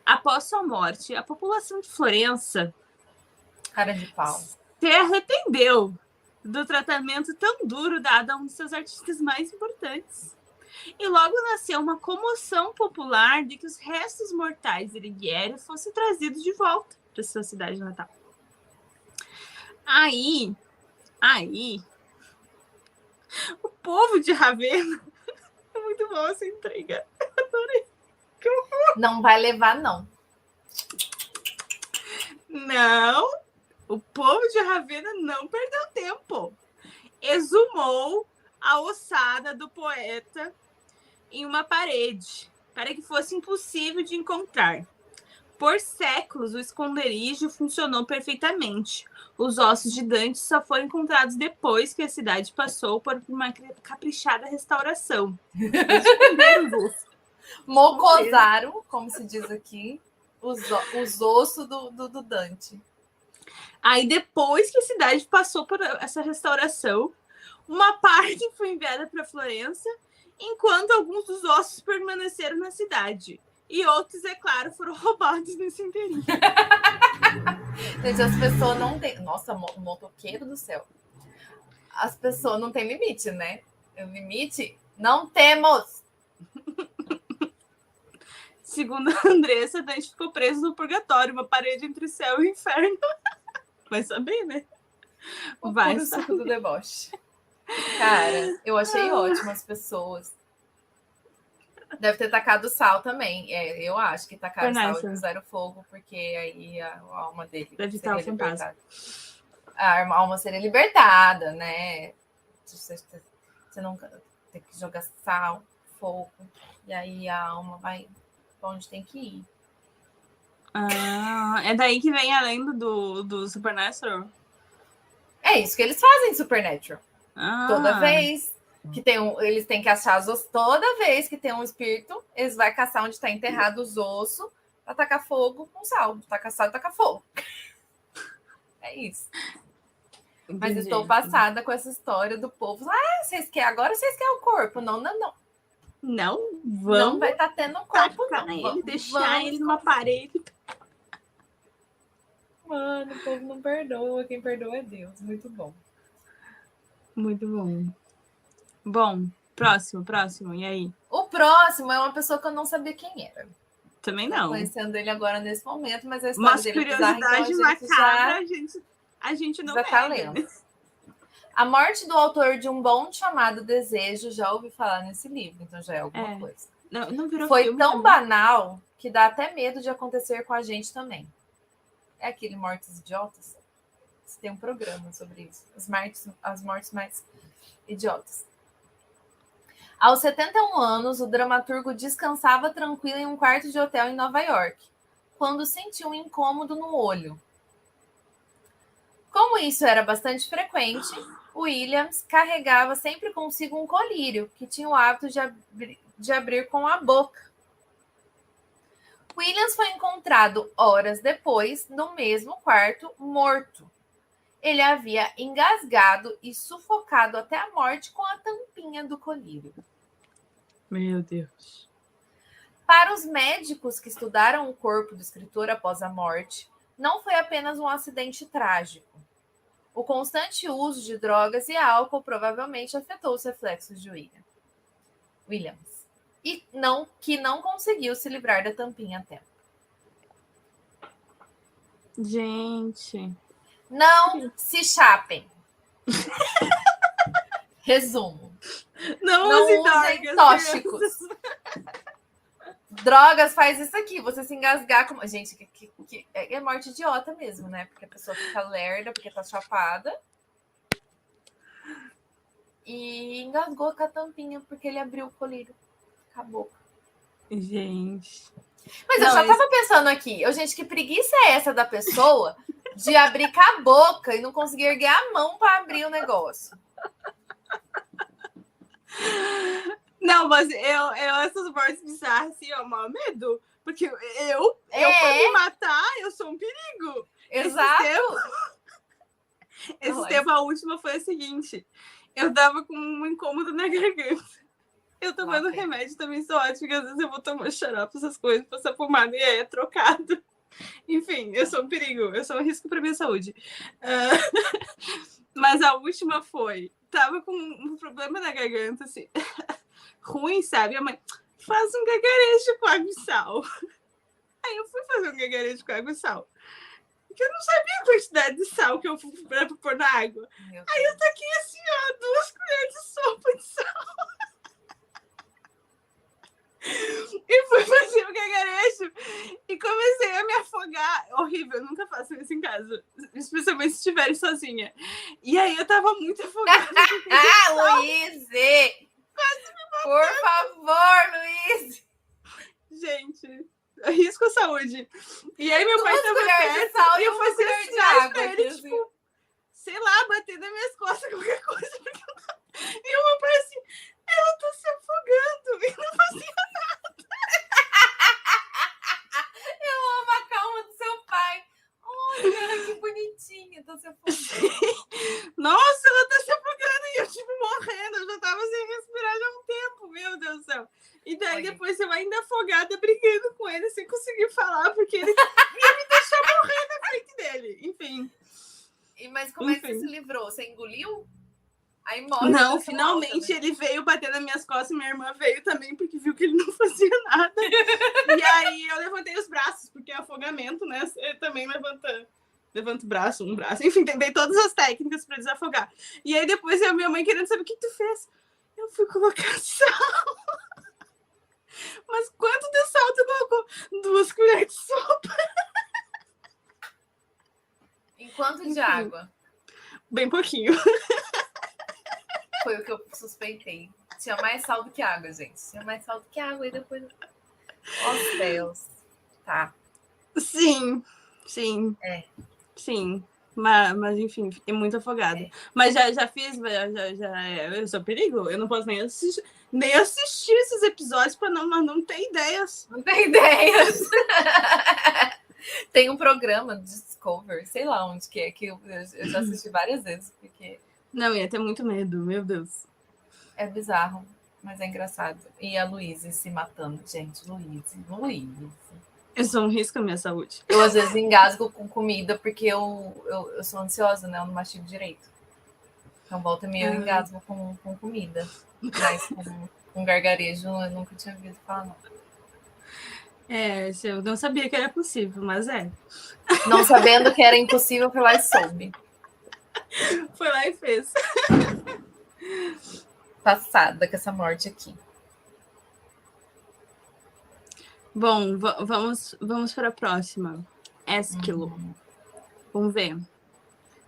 Após sua morte, a população de Florença Cara de pau. se arrependeu do tratamento tão duro dado a um dos seus artistas mais importantes. E logo nasceu uma comoção popular de que os restos mortais de Alighieri fossem trazidos de volta para sua cidade natal. Aí, o povo de Ravenna... É muito bom essa entrega. Eu adorei. Não vai levar, não. Não, o povo de Ravenna não perdeu tempo. Exumou a ossada do poeta em uma parede, para que fosse impossível de encontrar. Por séculos, o esconderijo funcionou perfeitamente. Os ossos de Dante só foram encontrados depois que a cidade passou por uma caprichada restauração. Mocosaram, como se diz aqui, os ossos do Dante. Aí, depois que a cidade passou por essa restauração, uma parte foi enviada para Florença, enquanto alguns dos ossos permaneceram na cidade. E outros, é claro, foram roubados nesse inteirinho. Gente, as pessoas não têm... Nossa, motoqueiro do céu. As pessoas não têm limite, né? O limite não temos. Segundo a Andressa, Dante ficou preso no purgatório, uma parede entre céu e inferno. Vai saber, né? Vai saber. Suco do deboche. Cara, eu achei ótimo as pessoas. Deve ter tacado sal também. Eu acho que tacaram sal e puseram fogo, porque aí a alma dele deve seria libertada. A alma seria libertada, né? Você não tem que jogar sal, fogo, e aí a alma vai pra onde tem que ir. É daí que vem a lenda do Supernatural? É isso que eles fazem em Supernatural. Toda vez que eles têm que achar os ossos, toda vez que tem um espírito, eles vão caçar onde está enterrado os ossos para tacar fogo com sal. Tacar sal e tacar fogo. É isso. Entendi. Mas estou passada com essa história do povo. Agora vocês querem o corpo. Não. Não, não vai estar tendo um corpo, não. Ele, deixar ele numa parede. Mano, o povo não perdoa. Quem perdoa é Deus. Muito bom. Muito bom. Bom, próximo. E aí? O próximo é uma pessoa que eu não sabia quem era. Também não. Tô conhecendo ele agora nesse momento, mas a história dele é bizarra, curiosidade macabra, a gente não já tá lendo. A morte do autor de Um Bom Chamado Desejo, já ouvi falar nesse livro, então já é alguma coisa. Não virou Foi filme, tão também. banal que dá até medo de acontecer com a gente também. É aquele Mortes Idiotas? Você tem um programa sobre isso. As mortes mais idiotas. Aos 71 anos, o dramaturgo descansava tranquilo em um quarto de hotel em Nova York, quando sentiu um incômodo no olho. Como isso era bastante frequente, Williams carregava sempre consigo um colírio, que tinha o hábito de abrir com a boca. Williams foi encontrado horas depois, no mesmo quarto, morto. Ele havia engasgado e sufocado até a morte com a tampinha do colírio. Meu Deus. Para os médicos que estudaram o corpo do escritor após a morte, não foi apenas um acidente trágico. O constante uso de drogas e álcool provavelmente afetou os reflexos de Williams. E que não conseguiu se livrar da tampinha a tempo. Gente. Não se chapem. Resumo. Não usem tóxicos. Drogas faz isso aqui. Você se engasgar com... Gente, que é morte idiota mesmo, né? Porque a pessoa fica lerda, porque tá chapada. E engasgou com a tampinha, porque ele abriu o colírio. Acabou. Gente. Mas eu já tava pensando aqui. Gente, que preguiça é essa da pessoa de abrir com a boca e não conseguir erguer a mão para abrir o negócio? Não, Não, mas eu essas mortes bizarras, assim, ó, maior medo. Porque eu pra me matar, eu sou um perigo. Exato. Esse tempo, a última foi a seguinte. Eu tava com um incômodo na garganta. Eu tomando remédio também sou ótimo, porque às vezes eu vou tomar xarope, essas coisas, passar pomada e é trocado. Enfim, eu sou um perigo, eu sou um risco pra minha saúde. Mas a última foi, tava com um problema na garganta, assim, ruim, sabe? A mãe, faz um gagarejo com água e sal. Aí eu fui fazer um gagarejo com água e sal. Porque eu não sabia a quantidade de sal que eu fui pra pôr na água. Aí eu taquei assim, ó, 2 colheres de sopa de sal. E fui fazer o gagarejo e comecei a me afogar. Horrível, eu nunca faço isso em casa. Especialmente se estiver sozinha. E aí eu tava muito afogada. Luíse! Por favor, Luíse! Gente, risco à saúde. E aí meu pai tava perto e eu fazia sinais pra ele, tipo, sei lá, bater nas minhas costas, qualquer coisa. E o meu pai assim, ela tá se afogando. E não fazia nada. Eu amo a calma do seu pai. Olha, que bonitinha, tá se afogando. Nossa, ela tá se afogando. E eu, tipo, morrendo. Eu já tava sem respirar já há um tempo. Meu Deus do céu. E daí depois eu ainda afogada, brigando com ele, sem conseguir falar, porque ele ia me deixar morrer na frente dele. Enfim. Mas como é que você se livrou? Você engoliu? Aí morre. Não, finalmente ele veio bater nas minhas costas. Minha irmã veio também, porque viu que ele não fazia nada. E aí eu levantei os braços, porque é afogamento, né? Você também levanta o braço, um braço. Enfim, tentei todas as técnicas para desafogar. E aí depois a minha mãe querendo saber o que tu fez. Eu fui colocar sal. Mas quanto de sal tu colocou? 2 colheres de sopa. Em quanto de água? Bem pouquinho. Foi o que eu suspeitei. Tinha mais sal do que água, gente. Tinha mais sal do que água. E depois... Oh, Deus. Tá. Sim. Sim. Mas enfim, fiquei muito afogada. Mas já fiz, eu sou perigo. Eu não posso nem assistir esses episódios para não ter ideias. Não tem ideias. Tem um programa de Discovery, sei lá onde que é, que eu já assisti várias vezes, porque... Não, ia ter muito medo, meu Deus. É bizarro, mas é engraçado. E a Luíse se matando, gente. Luíse. Eu sou um risco à minha saúde. Eu, às vezes, engasgo com comida porque eu sou ansiosa, né? Eu não mastigo direito. Então, volta e meia, eu engasgo com comida. Mas com gargarejo, eu nunca tinha ouvido falar, não. Eu não sabia que era possível, mas é. Não sabendo que era impossível, foi lá e soube. Foi lá e fez. Passada com essa morte aqui. Bom, vamos para a próxima. Esquilo. Vamos ver.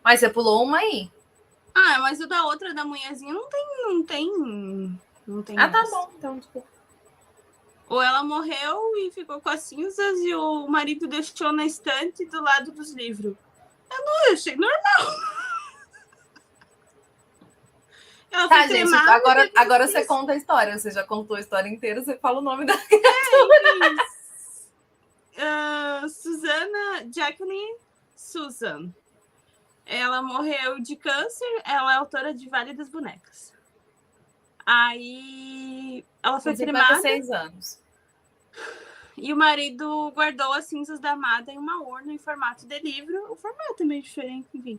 Mas você pulou uma aí. Mas o da outra, da mulherzinha, não tem. Tá bom. Então, desculpa. Ou ela morreu e ficou com as cinzas e o marido deixou na estante do lado dos livros. Eu não achei normal. Ela tá, gente, agora você conta a história. Você já contou a história inteira, você fala o nome da Susana Jacqueline Susan. Ela morreu de câncer, ela é autora de Vale das Bonecas. Aí ela foi cremada. 56 anos. E o marido guardou as cinzas da amada em uma urna em formato de livro. O formato é meio diferente, enfim.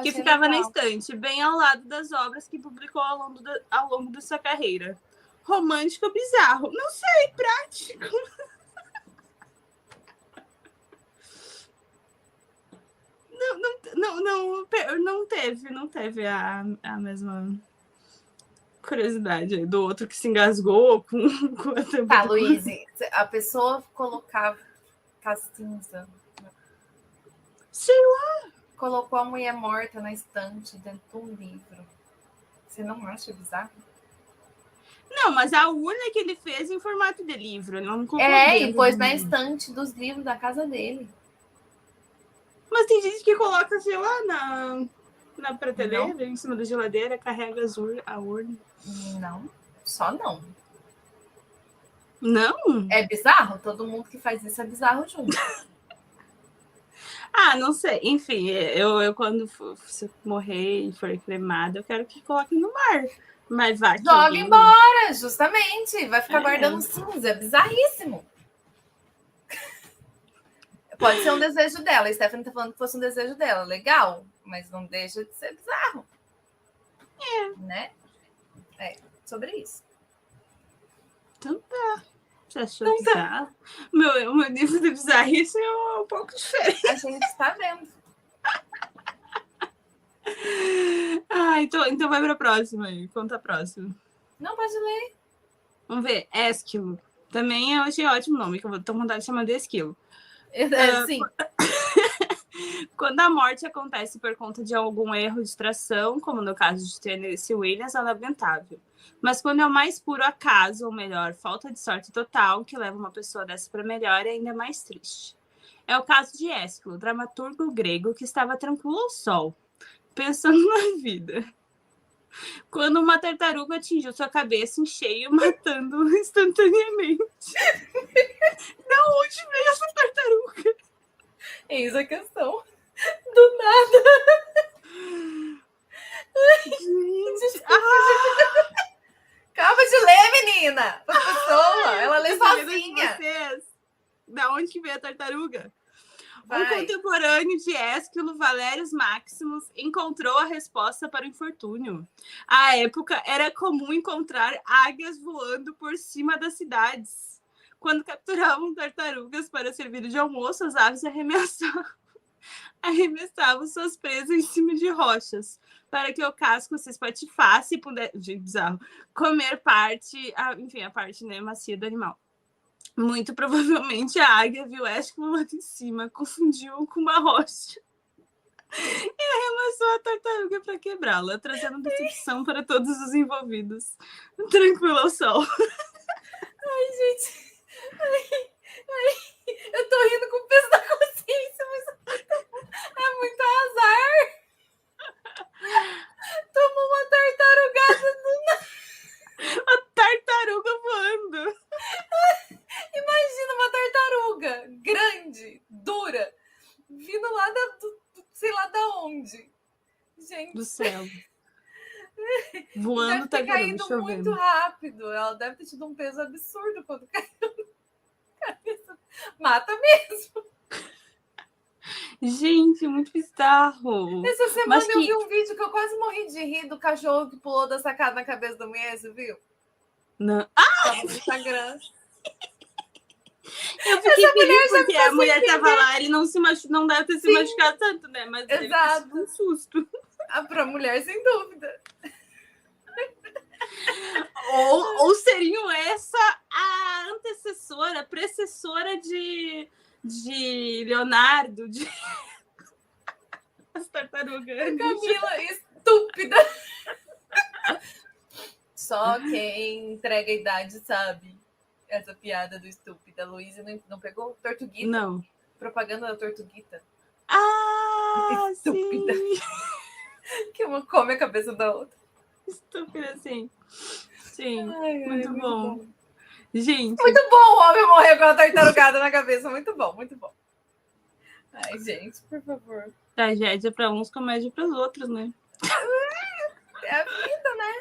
Que ficava na estante, bem ao lado das obras que publicou ao longo da sua carreira. Romântico, bizarro. Não sei, prático. Não teve a mesma curiosidade do outro que se engasgou com a Tá, Luíse, a pessoa colocava cinza. Sei lá. Colocou a mulher morta na estante dentro de um livro. Você não acha bizarro? Não, mas a urna que ele fez em formato de livro. Não e pôs na estante dos livros da casa dele. Mas tem gente que coloca, sei lá, na prateleira, em cima da geladeira, carrega a urna. Não, só não. Não? É bizarro? Todo mundo que faz isso é bizarro junto. Não sei. Enfim, eu quando se eu morrer e for cremada, eu quero que coloquem no mar. Mas vai que Joga alguém... embora, justamente. Vai ficar guardando cinza. É bizarríssimo. Pode ser um desejo dela. A Stephanie tá falando que fosse um desejo dela. Legal, mas não deixa de ser bizarro. Né? Sobre isso. Então tá. Você achou bizarro? Meu nível de bizarrice é um pouco diferente. A gente está vendo. Então vai pra próxima aí. Conta a próxima. Não, pode ler. Vamos ver. Ésquilo. Também eu achei ótimo nome, que eu tô com vontade de chamar de Esquilo. Sim. Quando a morte acontece por conta de algum erro de tração, como no caso de Tennessee Williams, é lamentável. Mas quando é o mais puro acaso, ou melhor, falta de sorte total, que leva uma pessoa dessa para melhor, é ainda mais triste. É o caso de Ésquilo, dramaturgo grego que estava tranquilo ao sol, pensando na vida, quando uma tartaruga atingiu sua cabeça em cheio, matando-o instantaneamente. Da onde veio essa tartaruga? Eis a questão. Do nada. Gente, Calma de ler, menina. A pessoa, ela lê sozinha. Da onde que veio a tartaruga? Vai. Um contemporâneo de Ésquilo, Valérius Maximus, encontrou a resposta para o infortúnio. À época, era comum encontrar águias voando por cima das cidades. Quando capturavam tartarugas para servir de almoço, as aves arremessavam suas presas em cima de rochas, para que o casco se espatifasse e pudesse, bizarro, comer a parte macia do animal. Muito provavelmente a águia viu Ésquilo lá em cima, confundiu-o com uma rocha e arremessou a tartaruga para quebrá-la, trazendo decepção para todos os envolvidos. Tranquilo ao sol. Ai, gente. Eu tô rindo com o peso da consciência, mas é muito azar. Tomou uma tartarugada do nada. A tartaruga voando. Imagina uma tartaruga grande, dura, vindo lá sei lá da onde. Gente. Do céu. Voando, deve ter tartaruga, caído muito rápido. Ela deve ter tido um peso absurdo quando caiu na cabeça. Mata mesmo. Gente, muito bizarro. Essa semana eu vi um vídeo que eu quase morri de rir do cachorro que pulou da sacada na cabeça do Miese, viu? Não. Tava no Instagram. Eu fiquei feliz porque a mulher tava lá, ele não deve ter se machucado tanto, né? Mas exato. Ele um susto. Pra mulher, sem dúvida. Ou seriam essa a antecessora, precessora de Leonardo, de as tartarugas. Camila, estúpida. Só quem entrega a idade sabe essa piada do estúpida. Luísa não pegou? Tortuguita? Não. Propaganda da Tortuguita. Estúpida. Sim. Que uma come a cabeça da outra. Estúpida, sim. Sim, muito bom. Gente. Muito bom o homem morrer com a tartarugada na cabeça. Muito bom, muito bom. Ai, gente, por favor. Tragédia para uns, comédia para os outros, né? É a vida, né?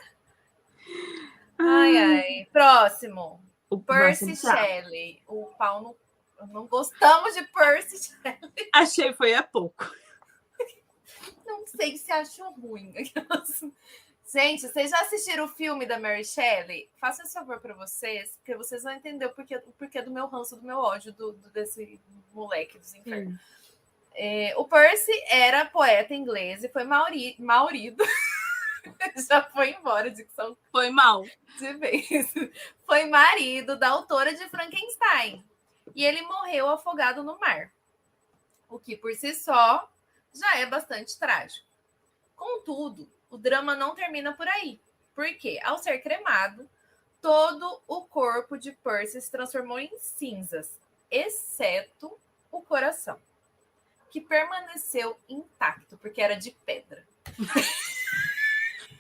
Ai. Próximo. O Percy Shelley. O pau no... Não gostamos de Percy Shelley. Achei foi há pouco. Não sei se achou ruim. Gente, vocês já assistiram o filme da Mary Shelley? Faça esse favor para vocês, porque vocês vão entender o porquê do meu ranço, do meu ódio desse moleque dos infernos. O Percy era poeta inglês e foi marido. Já foi embora, dicção. Foi mal. De vez. Foi marido da autora de Frankenstein. E ele morreu afogado no mar. O que, por si só, já é bastante trágico. Contudo, o drama não termina por aí. Porque, ao ser cremado, todo o corpo de Percy se transformou em cinzas, exceto o coração, que permaneceu intacto, porque era de pedra.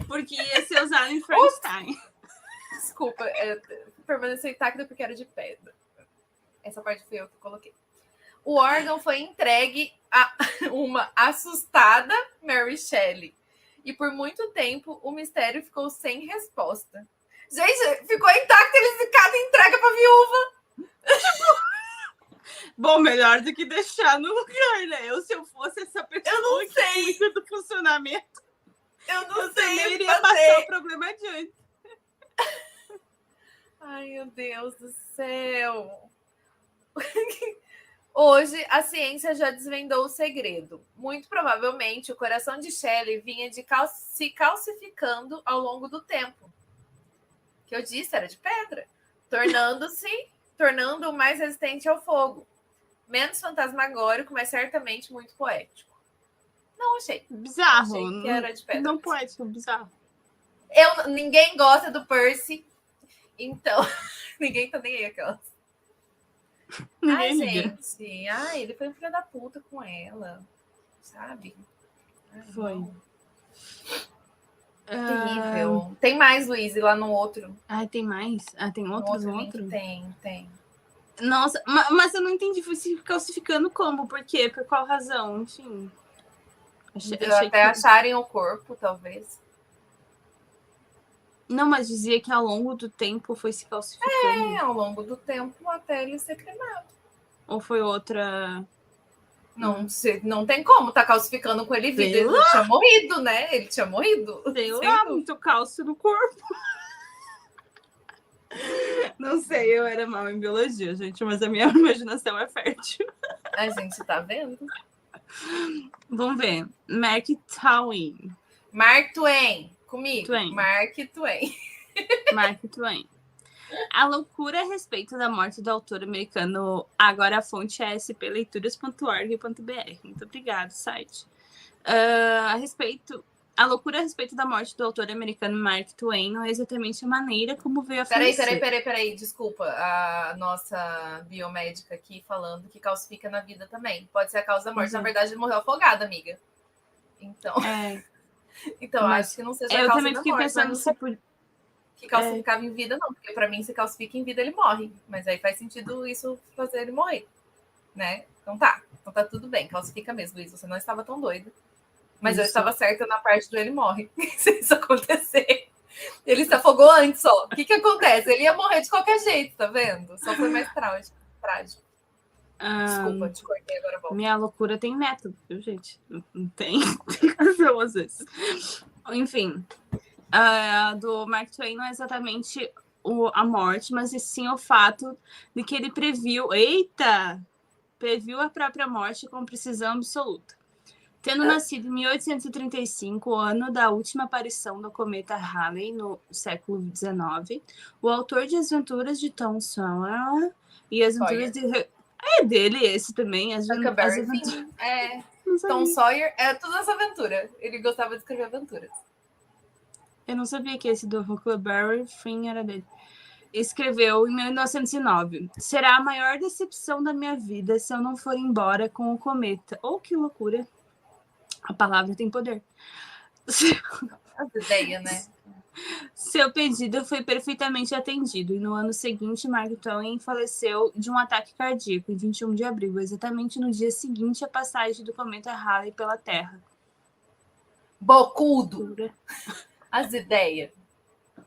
Porque ia ser usado em Frankenstein. Desculpa, permaneceu intacto porque era de pedra. Essa parte foi eu que coloquei. O órgão foi entregue a uma assustada Mary Shelley. E por muito tempo o mistério ficou sem resposta. Gente, ficou intacto, eles cada entrega pra viúva. Bom, melhor do que deixar no lugar, né? Se eu fosse essa pessoa Eu não sei. que cuida do funcionamento, Eu não eu sei também o que iria fazer. passar o problema adiante. Ai, meu Deus do céu. Hoje, a ciência já desvendou o segredo. Muito provavelmente, o coração de Shelley vinha de se calcificando ao longo do tempo. Que eu disse, era de pedra. Tornando-o mais resistente ao fogo. Menos fantasmagórico, mas certamente muito poético. Não achei. Bizarro. Achei que era de pedra. Não poético, bizarro. Ninguém gosta do Percy. Então, ninguém tá nem aí aquelas. Ninguém liga. Gente. Ai, ele foi um filho da puta com ela. Sabe? Ai, Foi. não. Terrível. Tem mais, Luiz, lá no outro. Ai, tem mais? Ah, tem outros? No outro? Tem. Nossa, mas eu não entendi. Foi se calcificando como? Por quê? Por qual razão? Enfim. Acharem o corpo, talvez. Não, mas dizia que ao longo do tempo foi se calcificando. Ao longo do tempo até ele ser cremado. Ou foi outra... Não tem como tá calcificando com ele vivo. Ele tinha morrido, né? Ele tinha morrido. Sei lá, muito cálcio no corpo. Não sei, eu era mal em biologia, gente, mas a minha imaginação é fértil. A gente tá vendo. Vamos ver. Mark Twain. Mark Twain. Comigo. Twain. Mark Twain. Mark Twain. A loucura a respeito da morte do autor americano. Agora a fonte é spleituras.org.br. Muito obrigado, site. A loucura a respeito da morte do autor americano Mark Twain não é exatamente a maneira como veio a falecer. Peraí. Desculpa. A nossa biomédica aqui falando que calcifica na vida também. Pode ser a causa da morte. Na verdade, ele morreu afogado, amiga. Então... Então, acho que não seja a causa da morte. Eu também fiquei pensando se que calcificava em vida, não. Porque pra mim, se calcifica em vida, ele morre. Mas aí faz sentido isso fazer ele morrer. Né? Então tá tudo bem. Calcifica mesmo, Luiz. Você não estava tão doido. Mas eu estava certa na parte do ele morre. Se isso acontecer. Ele se afogou antes, ó. O que acontece? Ele ia morrer de qualquer jeito, tá vendo? Só foi mais trágico. Desculpa, te cortei, agora volta. Minha loucura tem método, viu, gente? Não tem razão, às vezes. Enfim, do Mark Twain não é exatamente a morte, mas sim o fato de que ele previu a própria morte com precisão absoluta. Tendo nascido em 1835, o ano da última aparição do cometa Halley no século XIX, o autor de As Aventuras de Tom Sawyer e As Aventuras de... É dele esse também. As aventuras... Tom Sawyer é toda essa aventura. Ele gostava de escrever aventuras. Eu não sabia que esse do Huckleberry Finn era dele. Escreveu em 1909. Será a maior decepção da minha vida se eu não for embora com o cometa. Oh, que loucura. A palavra tem poder. As ideias, né? Seu pedido foi perfeitamente atendido e no ano seguinte, Mark Twain faleceu de um ataque cardíaco em 21 de abril, exatamente no dia seguinte à passagem do cometa Halley pela Terra. Bocudo! As ideias.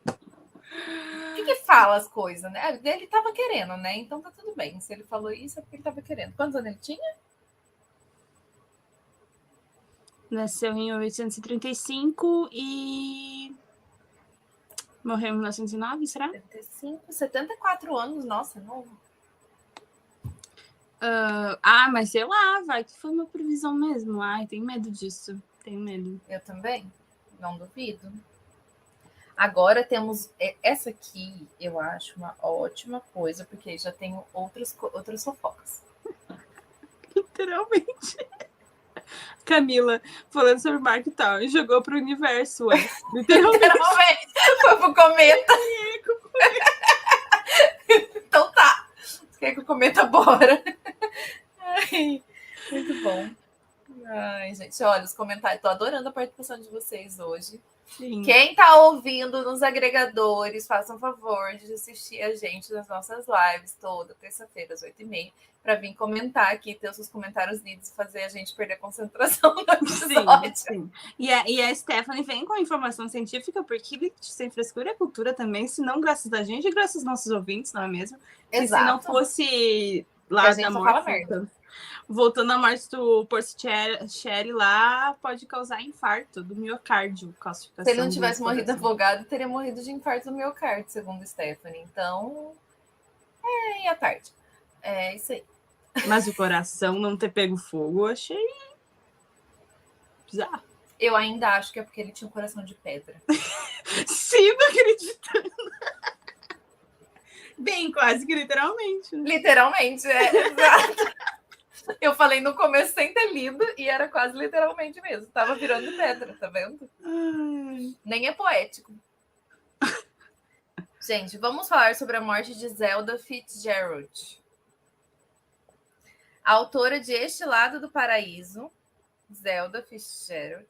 O que fala as coisas, né? Ele tava querendo, né? Então tá tudo bem. Se ele falou isso, é porque ele tava querendo. Quantos anos ele tinha? Nasceu em 1835 e... morreu em 1909, será? 74 anos, nossa, novo. Mas sei lá, vai que foi uma previsão mesmo. Ai, tenho medo disso. Tenho medo. Eu também, não duvido. Agora temos essa aqui, eu acho uma ótima coisa, porque já tenho outras fofocas. Literalmente. Camila, falando sobre Mark Twain, jogou pro universo, ué. Literalmente. Foi pro cometa. Então tá. Quer que o cometa bora? Ai, muito bom. Ai, gente, olha, os comentários. Tô adorando a participação de vocês hoje. Sim. Quem tá ouvindo nos agregadores, façam favor de assistir a gente nas nossas lives toda terça-feira, às 8h30, para vir comentar aqui, ter os seus comentários lidos e fazer a gente perder a concentração no episódio. Sim. E a Stephanie vem com a informação científica, porque Sem Frescura é cultura também, se não graças a gente, graças aos nossos ouvintes, não é mesmo? Exato. Se não fosse lá da morte, voltando à morte do Percy Shelley lá, pode causar infarto do miocárdio. Se ele não tivesse morrido afogado, teria morrido de infarto do miocárdio, segundo Stephanie. Então, e à tarde. É isso aí. Mas o coração não ter pego fogo, eu achei bizarro. Eu ainda acho que é porque ele tinha um coração de pedra. Sim, não acreditando. Bem, quase que literalmente. Né? Literalmente, exato. Eu falei no começo sem ter lido e era quase literalmente mesmo. Tava virando pedra, tá vendo? Nem é poético. Gente, vamos falar sobre a morte de Zelda Fitzgerald. A autora de Este Lado do Paraíso, Zelda Fitzgerald,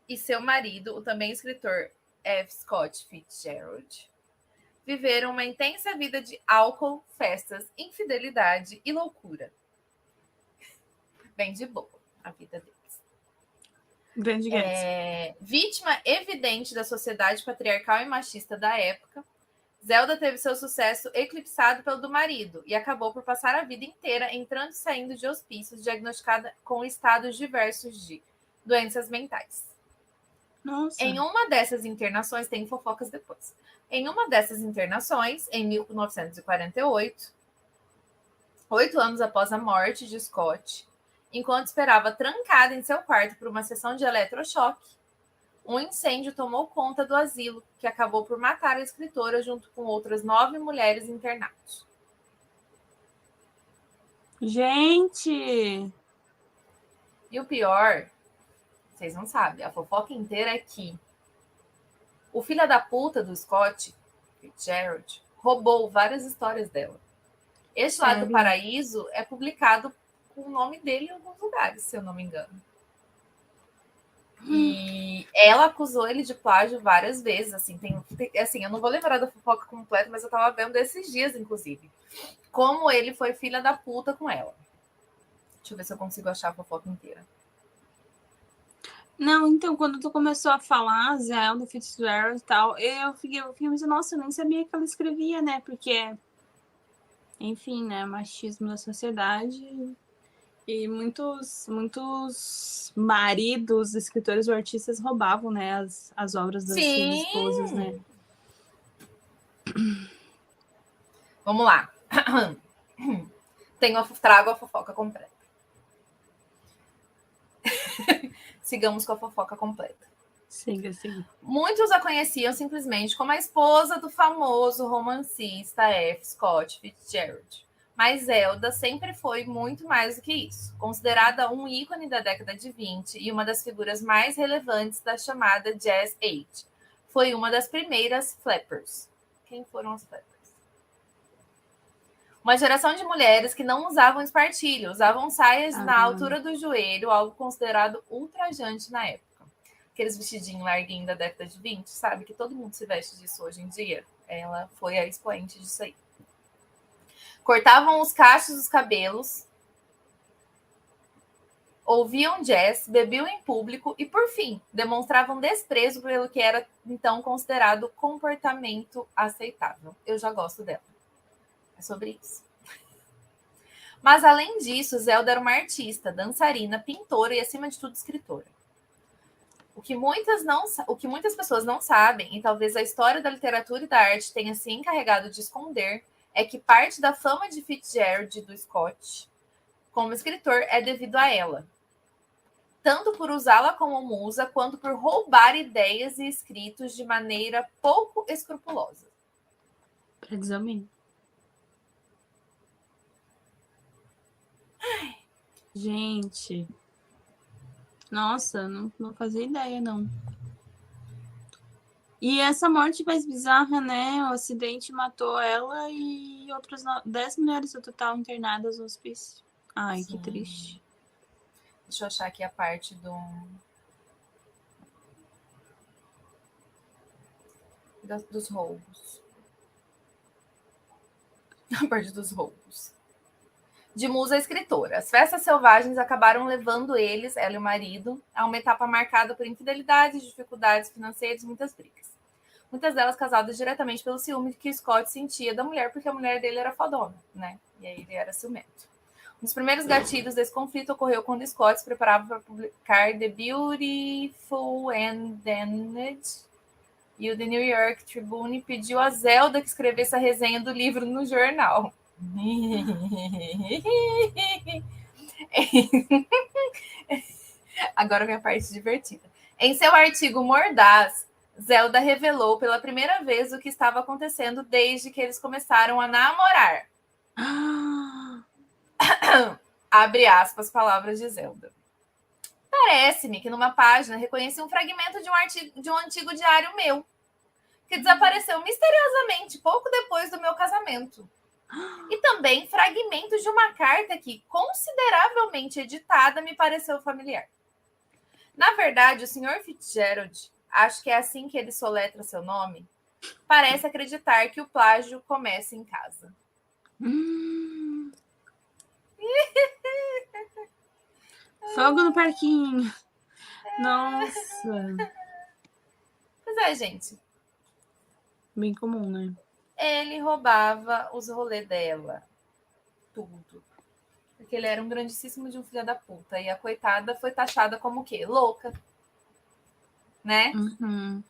e seu marido, o também escritor F. Scott Fitzgerald, viveram uma intensa vida de álcool, festas, infidelidade e loucura. Bem de boa a vida deles. Vítima evidente da sociedade patriarcal e machista da época, Zelda teve seu sucesso eclipsado pelo do marido e acabou por passar a vida inteira entrando e saindo de hospícios, diagnosticada com estados diversos de doenças mentais. Nossa. Em uma dessas internações, tem fofocas depois. Em uma dessas internações, em 1948, 8 anos após a morte de Scott, enquanto esperava trancada em seu quarto por uma sessão de eletrochoque, um incêndio tomou conta do asilo, que acabou por matar a escritora junto com outras 9 mulheres internadas. Gente! E o pior, vocês não sabem, a fofoca inteira é que o filho da puta do Scott, Fitzgerald, roubou várias histórias dela. Este Lado do Paraíso é publicado com o nome dele em alguns lugares, se eu não me engano. E ela acusou ele de plágio várias vezes. Assim, eu não vou lembrar da fofoca completa, mas eu tava vendo esses dias, inclusive. Como ele foi filha da puta com ela. Deixa eu ver se eu consigo achar a fofoca inteira. Não, então, quando tu começou a falar, Zelda Fitzgerald e tal, eu fiquei pensando, nossa, eu nem sabia que ela escrevia, né? Porque, enfim, né? Machismo da sociedade. E muitos maridos, escritores ou artistas roubavam, né, as obras das suas esposas, né? Vamos lá. Trago a fofoca completa. Sigamos com a fofoca completa. Siga. Muitos a conheciam simplesmente como a esposa do famoso romancista F. Scott Fitzgerald. Mas Zelda sempre foi muito mais do que isso. Considerada um ícone da década de 20 e uma das figuras mais relevantes da chamada Jazz Age. Foi uma das primeiras flappers. Quem foram as flappers? Uma geração de mulheres que não usavam espartilho, usavam saias na altura do joelho, algo considerado ultrajante na época. Aqueles vestidinhos larguinhos da década de 20, sabe? Que todo mundo se veste disso hoje em dia. Ela foi a expoente disso aí. Cortavam os cachos dos cabelos, ouviam jazz, bebiam em público e, por fim, demonstravam desprezo pelo que era, então, considerado comportamento aceitável. Eu já gosto dela. É sobre isso. Mas, além disso, Zelda era uma artista, dançarina, pintora e, acima de tudo, escritora. O que muitas pessoas não sabem, e talvez a história da literatura e da arte tenha se encarregado de esconder, é que parte da fama de Fitzgerald e do Scott como escritor é devido a ela. Tanto por usá-la como musa, quanto por roubar ideias e escritos de maneira pouco escrupulosa. Para dizer o mínimo. Gente. Nossa, não fazia ideia, não. E essa morte mais bizarra, né? O acidente matou ela e outras 10 mulheres no total internadas no hospício. Ai, sim. Que triste. Deixa eu achar aqui a parte dos roubos. A parte dos roubos. De musa escritora. As festas selvagens acabaram levando eles, ela e o marido, a uma etapa marcada por infidelidades, dificuldades financeiras e muitas brigas. Muitas delas causadas diretamente pelo ciúme que Scott sentia da mulher, porque a mulher dele era fodona, né? E aí ele era ciumento. Um dos primeiros gatilhos desse conflito ocorreu quando Scott se preparava para publicar The Beautiful and Damned, e o The New York Tribune pediu a Zelda que escrevesse a resenha do livro no jornal. Agora vem a parte divertida. Em seu artigo mordaz, Zelda revelou pela primeira vez o que estava acontecendo desde que eles começaram a namorar. Abre aspas, palavras de Zelda. Parece-me que numa página reconheci um fragmento de um antigo diário meu, que desapareceu misteriosamente pouco depois do meu casamento. E também fragmentos de uma carta que, consideravelmente editada, me pareceu familiar. Na verdade, o Sr. Fitzgerald, acho que é assim que ele soletra seu nome, parece acreditar que o plágio começa em casa. Fogo no parquinho. Nossa. Pois é, gente. Bem comum, né? Ele roubava os rolês dela. Tudo. Porque ele era um grandíssimo de um filho da puta. E a coitada foi taxada como o quê? Louca. Né? Uhum.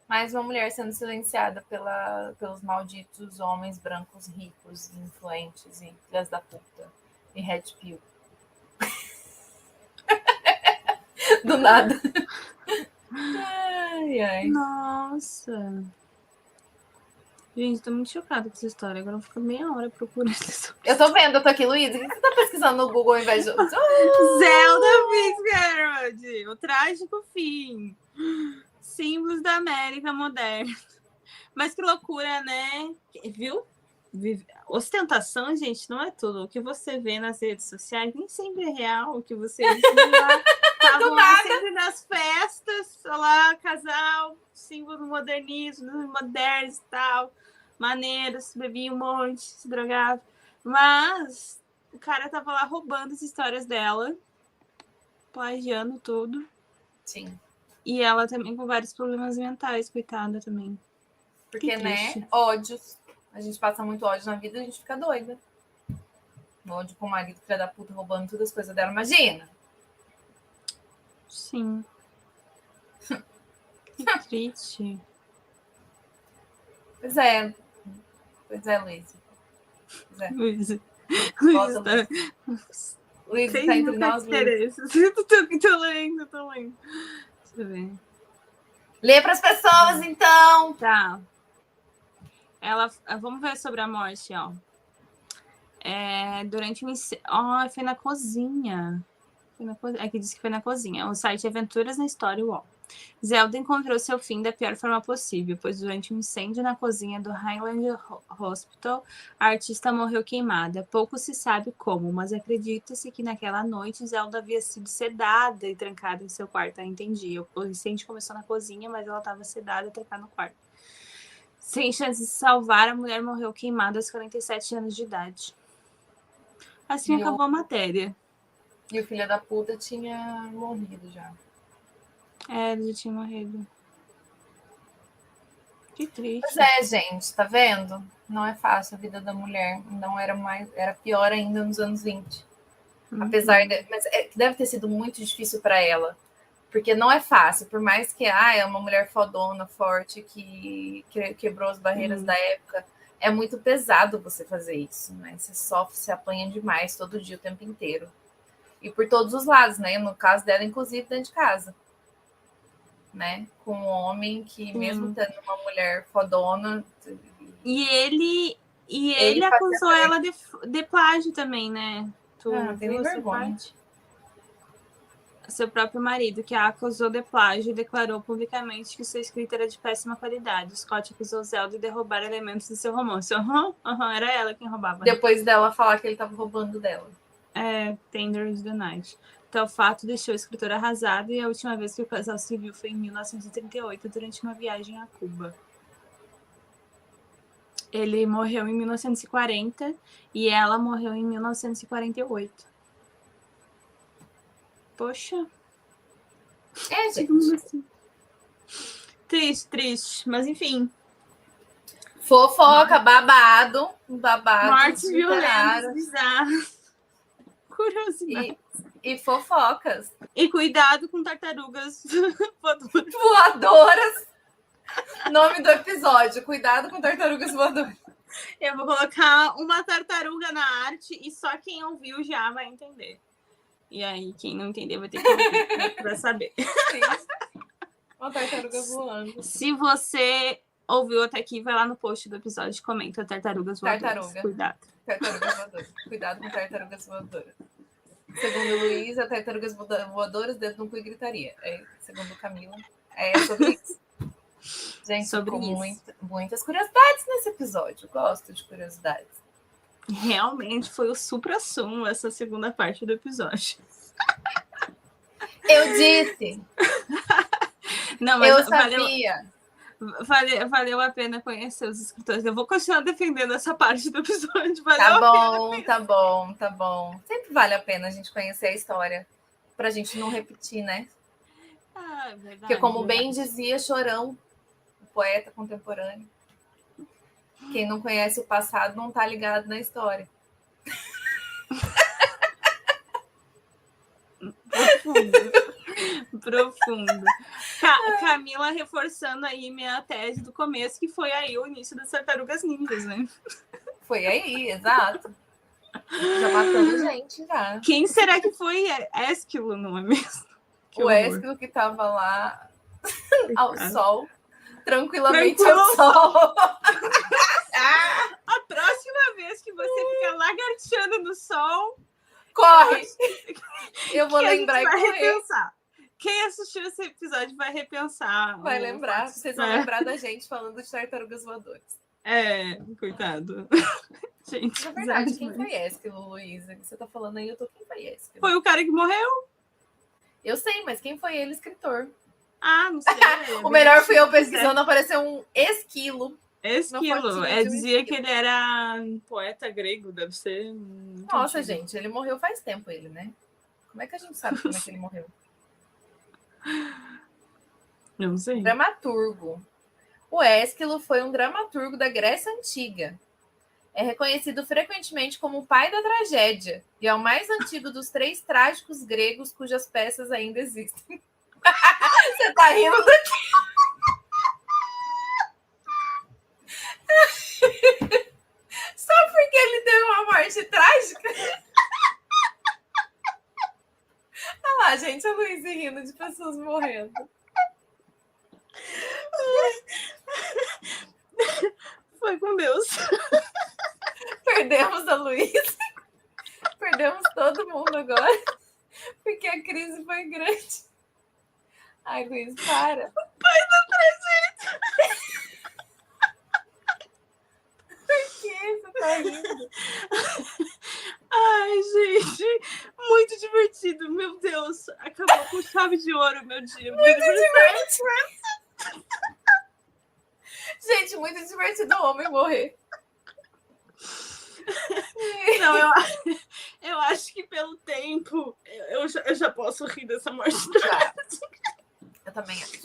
Mais uma mulher sendo silenciada pelos malditos homens brancos ricos, influentes e filhas da puta. E Red Pill. Do nada. Ai, ai. Nossa. Gente, tô muito chocada com essa história. Agora eu vou ficar meia hora procurando isso. Eu tô vendo, eu tô aqui, Luísa. O que você tá pesquisando no Google ao invés de... Zelda Fitzgerald, o trágico fim. Símbolos da América moderna. Mas que loucura, né? Viu? Ostentação, gente, não é tudo. O que você vê nas redes sociais nem sempre é real. O que você vê lá, estavam lá sempre nas festas, lá, casal, símbolo do modernismo, modernos e tal, maneiras, bebia um monte, se drogava. Mas o cara tava lá roubando as histórias dela, plagiando tudo. Sim. E ela também com vários problemas mentais, coitada também. Porque, né, ódios. A gente passa muito ódio na vida e a gente fica doida. Ódio com o marido, filha da puta, roubando todas as coisas dela. Imagina! Sim. Que triste. Pois é. Pois é, Luísa. Luísa. Luísa tá entre nós, Luísa. Tô lendo. Deixa eu ver. Lê para as pessoas, então. Tá. Vamos ver sobre a morte, ó. Durante o incêndio. Foi na cozinha. Aqui diz que foi na cozinha. O site Aventuras na História UOL. Zelda encontrou seu fim da pior forma possível, pois durante um incêndio na cozinha do Highland Hospital, a artista morreu queimada. Pouco se sabe como, mas acredita-se que naquela noite Zelda havia sido sedada e trancada em seu quarto. Entendi. O incêndio começou na cozinha, mas ela estava sedada e trancada no quarto. Sem chance de salvar, a mulher morreu queimada aos 47 anos de idade. Assim acabou a matéria. E o filho da puta tinha morrido já. Ele já tinha morrido. Que triste. Pois é, gente, tá vendo? Não é fácil a vida da mulher. Não era pior ainda nos anos 20. Apesar de... Mas deve ter sido muito difícil para ela. Porque não é fácil, por mais que é uma mulher fodona, forte, que quebrou as barreiras da época, é muito pesado você fazer isso, né? Você sofre, se apanha demais todo dia, o tempo inteiro. E por todos os lados, né? No caso dela, inclusive, dentro de casa. Né? Com um homem que, mesmo tendo uma mulher fodona... E ele acusou ela de plágio também, né? Tem vergonha. Seu próprio marido, que a acusou de plágio e declarou publicamente que sua escrita era de péssima qualidade. Scott acusou Zelda de roubar elementos do seu romance. Era ela quem roubava. Depois dela falar que ele estava roubando dela. Tender is the Night. Tal fato deixou o escritor arrasado e a última vez que o casal se viu foi em 1938, durante uma viagem a Cuba. Ele morreu em 1940 e ela morreu em 1948. Poxa. Gente. Assim. Triste. Mas, enfim. Fofoca, babado. Mortes violentas, bizarras. Curiosidade. E fofocas. E cuidado com tartarugas voadoras. Nome do episódio: cuidado com tartarugas voadoras. Eu vou colocar uma tartaruga na arte e só quem ouviu já vai entender. E aí, quem não entender vai ter que ouvir pra saber. Sim. Uma tartaruga voando. Se você ouviu até aqui, vai lá no post do episódio e comenta tartarugas voadoras. Tartaruga. Cuidado. Tartarugas voadoras. Cuidado com tartarugas voadoras. Segundo Luísa, tartarugas voadoras, dedo no cu e gritaria. Segundo Camila, é sobre isso. Gente, sobre muitas curiosidades nesse episódio. Gosto de curiosidades. Realmente foi o supra-sumo essa segunda parte do episódio. Eu disse. Não, mas eu sabia. Valeu a pena conhecer os escritores. Eu vou continuar defendendo essa parte do episódio. Tá bom. Sempre vale a pena a gente conhecer a história. Pra gente não repetir, né? Ah, verdade. Porque como bem dizia Chorão, o poeta contemporâneo, quem não conhece o passado não tá ligado na história. Profundo. Camila reforçando aí minha tese do começo, que foi aí o início das tartarugas ninjas, né? Foi aí, exato. Já matando gente, já. Quem será que foi Ésquilo, não é mesmo? O Ésquilo que tava lá ao sol, tranquilamente ao sol. A próxima vez que você ficar lagarteando no sol, corre! Eu vou lembrar e correr. Repensar. Quem assistiu esse episódio vai repensar. Vai lembrar, vocês vão lembrar da gente falando de tartarugas voadoras. Coitado. Gente, na verdade, quem foi Ésquilo, Luísa? Você tá falando aí, quem foi Ésquilo? Foi o cara que morreu. Eu sei, mas quem foi ele, escritor? Ah, não sei. O melhor fui eu pesquisando, apareceu um esquilo. Esquilo. Dizia que ele era um poeta grego, deve ser. Nossa, gente, ele morreu faz tempo, ele, né? Como é que a gente sabe como é que ele morreu? Não sei. Dramaturgo. O Ésquilo foi um dramaturgo da Grécia Antiga. É reconhecido frequentemente como o pai da tragédia e é o mais antigo dos 3 trágicos gregos cujas peças ainda existem. Você tá rindo daqui? Só porque ele teve uma morte trágica? Olha lá, gente, a Luísa rindo de pessoas morrendo. Foi com Deus. Perdemos a Luísa. Perdemos todo mundo agora. Porque a crise foi grande. Ai, Luísa, para. O pai da tragédia. Por que você tá rindo? Ai, gente. Muito divertido. Meu Deus. Acabou com chave de ouro meu dia. Muito divertido. Gente, muito divertido o homem morrer. Não, eu acho que pelo tempo eu já posso rir dessa morte. Eu também acho.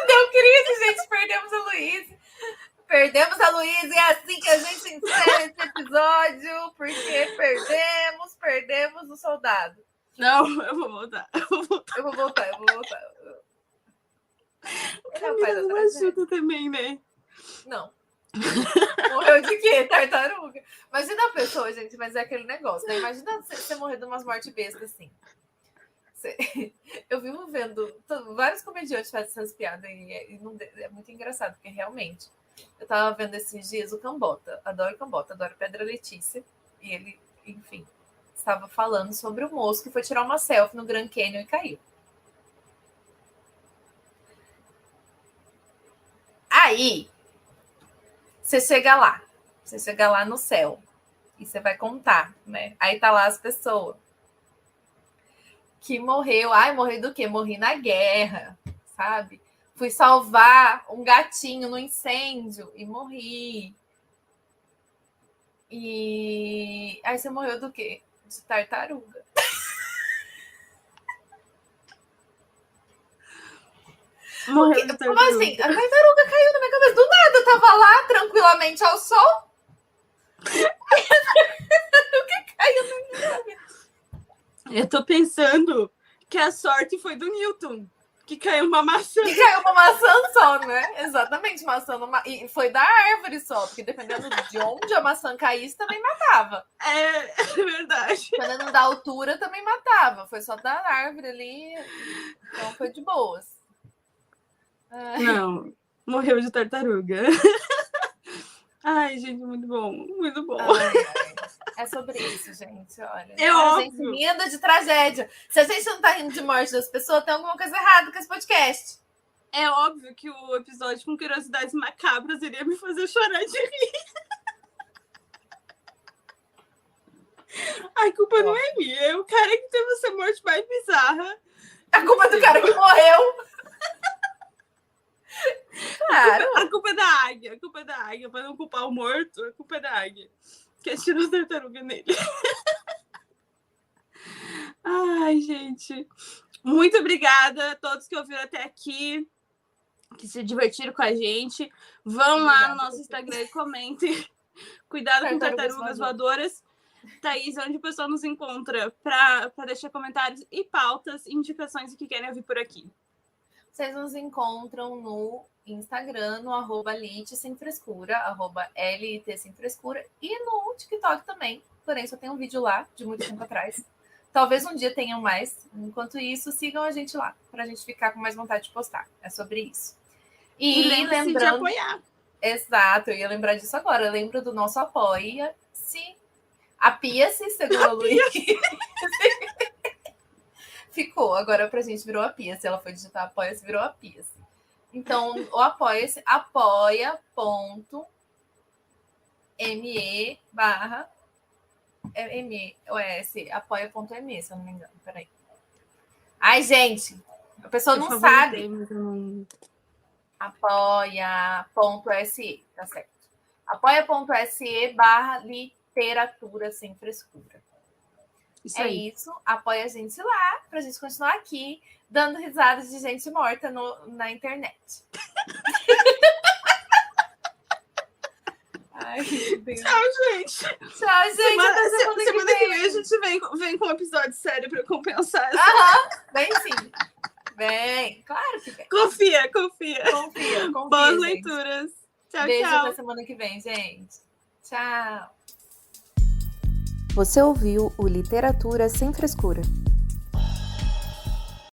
Deu crise, gente. Perdemos a Luísa. Perdemos a Luísa e é assim que a gente encerra esse episódio, porque perdemos o soldado. Não, eu vou voltar. Eu vou voltar. Camila não ajuda também, né? Não. Morreu de quê? Tartaruga. Imagina a pessoa, gente, mas é aquele negócio, né? Imagina você morrer de umas mortes bestas assim. Eu vivo vendo vários comediantes fazem essas piadas e é muito engraçado, porque realmente eu tava vendo esses dias o Cambota, adoro Pedra Letícia, e ele, enfim, estava falando sobre o moço que foi tirar uma selfie no Grand Canyon e caiu. Aí, você chega lá, Você chegar lá no céu e você vai contar, né? Aí tá lá as pessoas que morreu. Ai, morri do quê? Morri na guerra, sabe? Fui salvar um gatinho no incêndio e morri. E aí você morreu do quê? De tartaruga. Morreu de Como assim? A tartaruga caiu na minha cabeça. Do nada, eu tava lá tranquilamente ao sol. O que caiu na minha cabeça? Eu tô pensando que a sorte foi do Newton, que caiu uma maçã. E caiu uma maçã só, né? Exatamente, maçã numa... E foi da árvore só, porque dependendo de onde a maçã caísse, também matava. É verdade. Dependendo da altura, também matava. Foi só da árvore ali, então foi de boas. Não, morreu de tartaruga. Ai, gente, muito bom, muito bom. É sobre isso, gente, olha. É a óbvio. gente rindo de tragédia. Se a gente não tá rindo de morte das pessoas, tem alguma coisa errada com esse podcast. É óbvio que o episódio com curiosidades macabras iria me fazer chorar de rir. A culpa não é minha, é o cara que teve essa morte mais bizarra. A culpa é do cara que morreu. Claro. A culpa é da águia, a culpa é da águia. Pra não culpar o morto, a culpa é da águia. Que atirou as tartarugas nele. Ai, gente. Muito obrigada a todos que ouviram até aqui, que se divertiram com a gente. Vão lá no nosso Instagram e comentem. Cuidado com tartarugas voadoras. Thaís, onde o pessoal nos encontra para deixar comentários e pautas, indicações do que querem ouvir por aqui? Vocês nos encontram no Instagram, no @lit sem frescura, @lit sem frescura, e no TikTok também. Porém, só tem um vídeo lá, de muito tempo atrás. Talvez um dia tenham mais. Enquanto isso, sigam a gente lá, para a gente ficar com mais vontade de postar. É sobre isso. E lembrando de apoiar. Exato, eu ia lembrar disso agora. Eu lembro do nosso Apoia-se. Apia-se, segundo a Luiz. Ficou, agora pra gente virou Apia-se. Ela foi digitar Apoia-se, virou Apia-se. Então, o Apoia-se, apoia.me barra apoia.me, se eu não me engano. Peraí. Ai, gente, a pessoa não sabe. Apoia.se, tá certo. Apoia.se barra literatura sem frescura. Isso é aí. isso. Apoia a gente lá pra gente continuar aqui dando risadas de gente morta na internet. Ai, Deus. Tchau, gente. Tchau, gente. Semana que vem a gente vem com um episódio sério pra compensar. Vem sim. Vem. Claro que vem. Confia. Confia, Boas gente. leituras. Tchau, Beijo tchau. até semana que vem, gente. Tchau. Você ouviu o Literatura Sem Frescura.